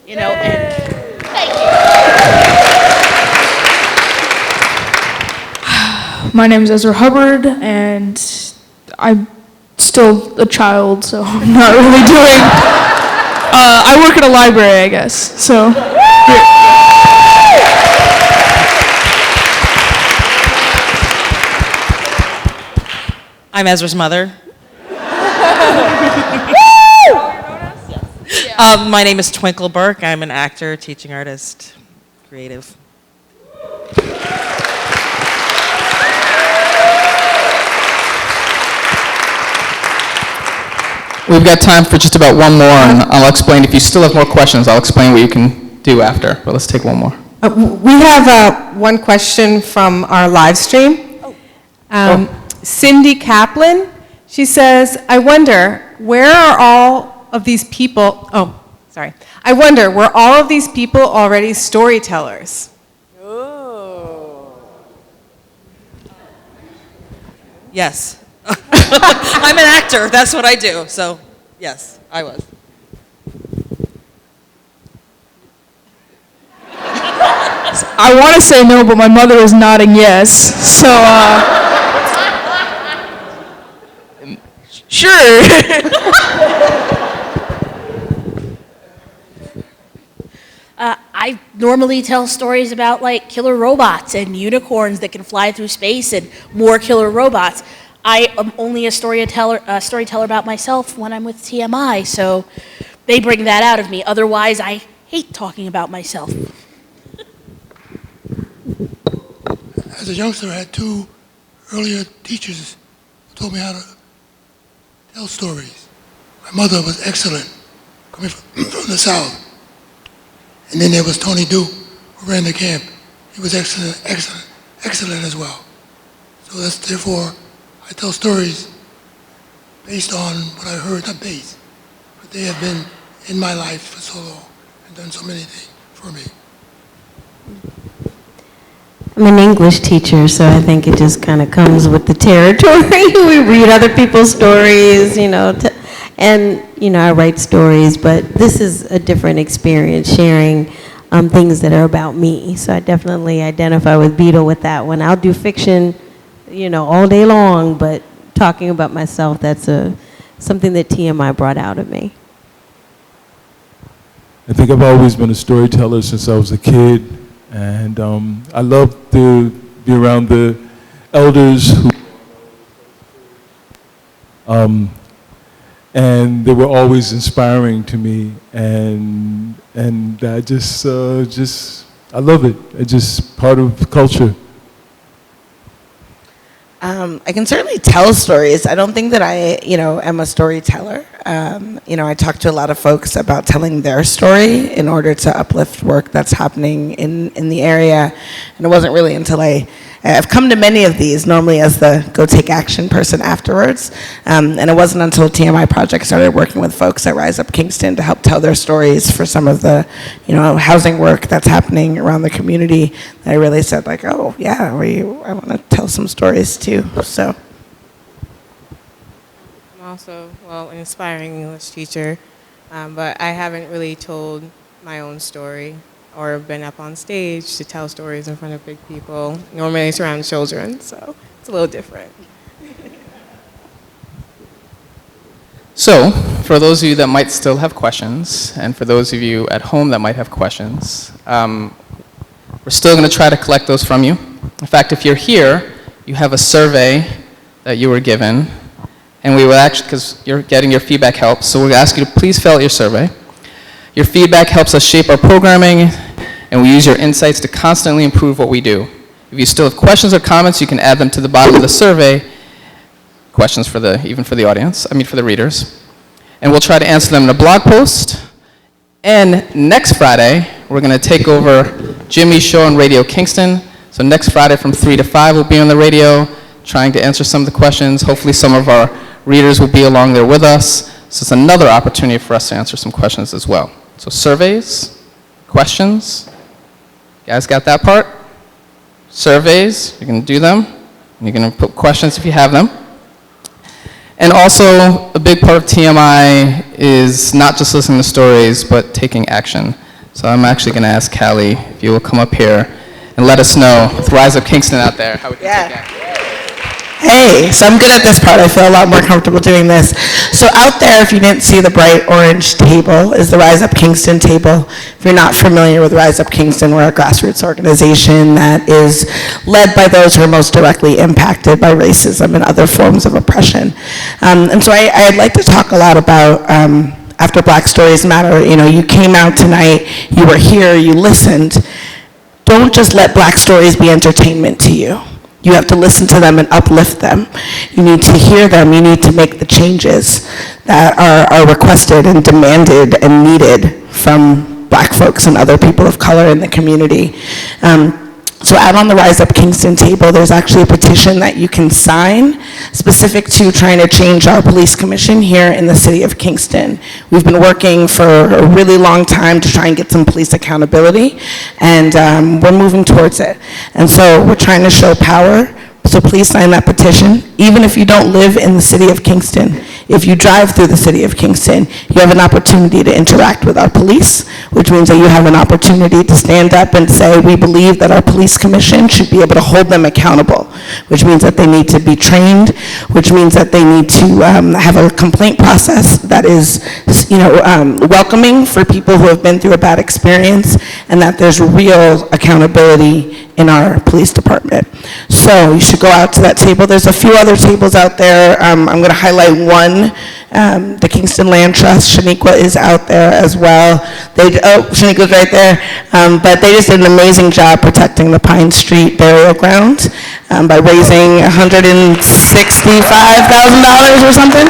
thank you. My name is Ezra Hubbard, and I'm still a child, so I'm not really doing. I work at a library, I guess. So. I'm Ezra's mother. My name is Twinkle Burke. I'm an actor, teaching artist, creative. We've got time for just about one more, and I'll explain. If you still have more questions, I'll explain what you can do after. But let's take one more. We have one question from our live stream. Cindy Kaplan, she says, I wonder, were all of these people already storytellers? Yes. I'm an actor. That's what I do. So, yes, I was. I want to say no, but my mother is nodding yes. So, sure. I normally tell stories about like killer robots and unicorns that can fly through space and more killer robots. I am only a storyteller about myself when I'm with TMI, so they bring that out of me. Otherwise, I hate talking about myself. As a youngster, I had two earlier teachers who taught me how to tell stories. My mother was excellent, coming from the South. And then there was Tony Duke, who ran the camp. He was excellent as well. So therefore, I tell stories based on what I heard, not based, but they have been in my life for so long and done so many things for me. I'm an English teacher, so I think it just kind of comes with the territory. We read other people's stories, and I write stories, but this is a different experience, sharing things that are about me. So I definitely identify with Beetle with that one. I'll do fiction, all day long, but talking about myself, that's something that TMI brought out of me. I think I've always been a storyteller since I was a kid, and I love to be around the elders who, and they were always inspiring to me, and I just I love it. It's just part of the culture. I can certainly tell stories. I don't think that I, am a storyteller. I talk to a lot of folks about telling their story in order to uplift work that's happening in the area. And it wasn't really until I've come to many of these, normally as the go take action person afterwards. And it wasn't until TMI Project started working with folks at Rise Up Kingston to help tell their stories for some of the, housing work that's happening around the community that I really said oh yeah, I want to tell some stories too, so. I'm also, an inspiring English teacher, but I haven't really told my own story or been up on stage to tell stories in front of big people. Normally it's around children, so it's a little different. So, for those of you that might still have questions, and for those of you at home that might have questions, we're still going to try to collect those from you. In fact, if you're here, you have a survey that you were given, and we will actually, because you're getting your feedback helps, so we'll ask you to please fill out your survey. Your feedback helps us shape our programming, and we use your insights to constantly improve what we do. If you still have questions or comments, you can add them to the bottom of the survey. Questions for the audience, for the readers. And we'll try to answer them in a blog post. And next Friday, we're going to take over Jimmy's show on Radio Kingston. So next Friday from 3 to 5, we'll be on the radio trying to answer some of the questions. Hopefully some of our readers will be along there with us. So it's another opportunity for us to answer some questions as well. So surveys, questions. You guys got that part? Surveys, you're going to do them. You're going to put questions if you have them. And also, a big part of TMI is not just listening to stories, but taking action. So I'm actually going to ask Callie if you will come up here and let us know, with Rise Up Kingston out there, how we can take action. Hey, so I'm good at this part. I feel a lot more comfortable doing this. So out there, if you didn't see the bright orange table, is the Rise Up Kingston table. If you're not familiar with Rise Up Kingston, we're a grassroots organization that is led by those who are most directly impacted by racism and other forms of oppression. And so I'd like to talk a lot about after Black Stories Matter. You know, you came out tonight, you were here, you listened. Don't just let Black stories be entertainment to you. You have to listen to them and uplift them. You need to hear them. You need to make the changes that are requested and demanded and needed from Black folks and other people of color in the community. So out on the Rise Up Kingston table, there's actually a petition that you can sign specific to trying to change our police commission here in the city of Kingston. We've been working for a really long time to try and get some police accountability, and we're moving towards it. And so we're trying to show power. So please sign that petition. Even if you don't live in the city of Kingston, if you drive through the city of Kingston, you have an opportunity to interact with our police, which means that you have an opportunity to stand up and say, we believe that our police commission should be able to hold them accountable, which means that they need to be trained, which means that they need to have a complaint process that is, welcoming for people who have been through a bad experience, and that there's real accountability in our police department. So you should go out to that table. There's a few other tables out there. I'm going to highlight one. The Kingston Land Trust, Shaniqua is out there as well. Shaniqua's right there. But they just did an amazing job protecting the Pine Street burial ground by raising $165,000 or something.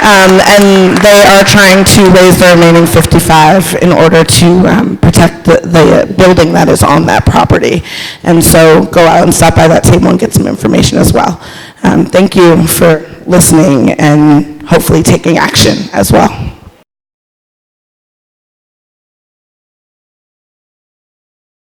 And they are trying to raise the remaining $55,000 in order to protect the building that is on that property. And so go out and stop by that table and get some information as well. Thank you for listening and hopefully taking action as well.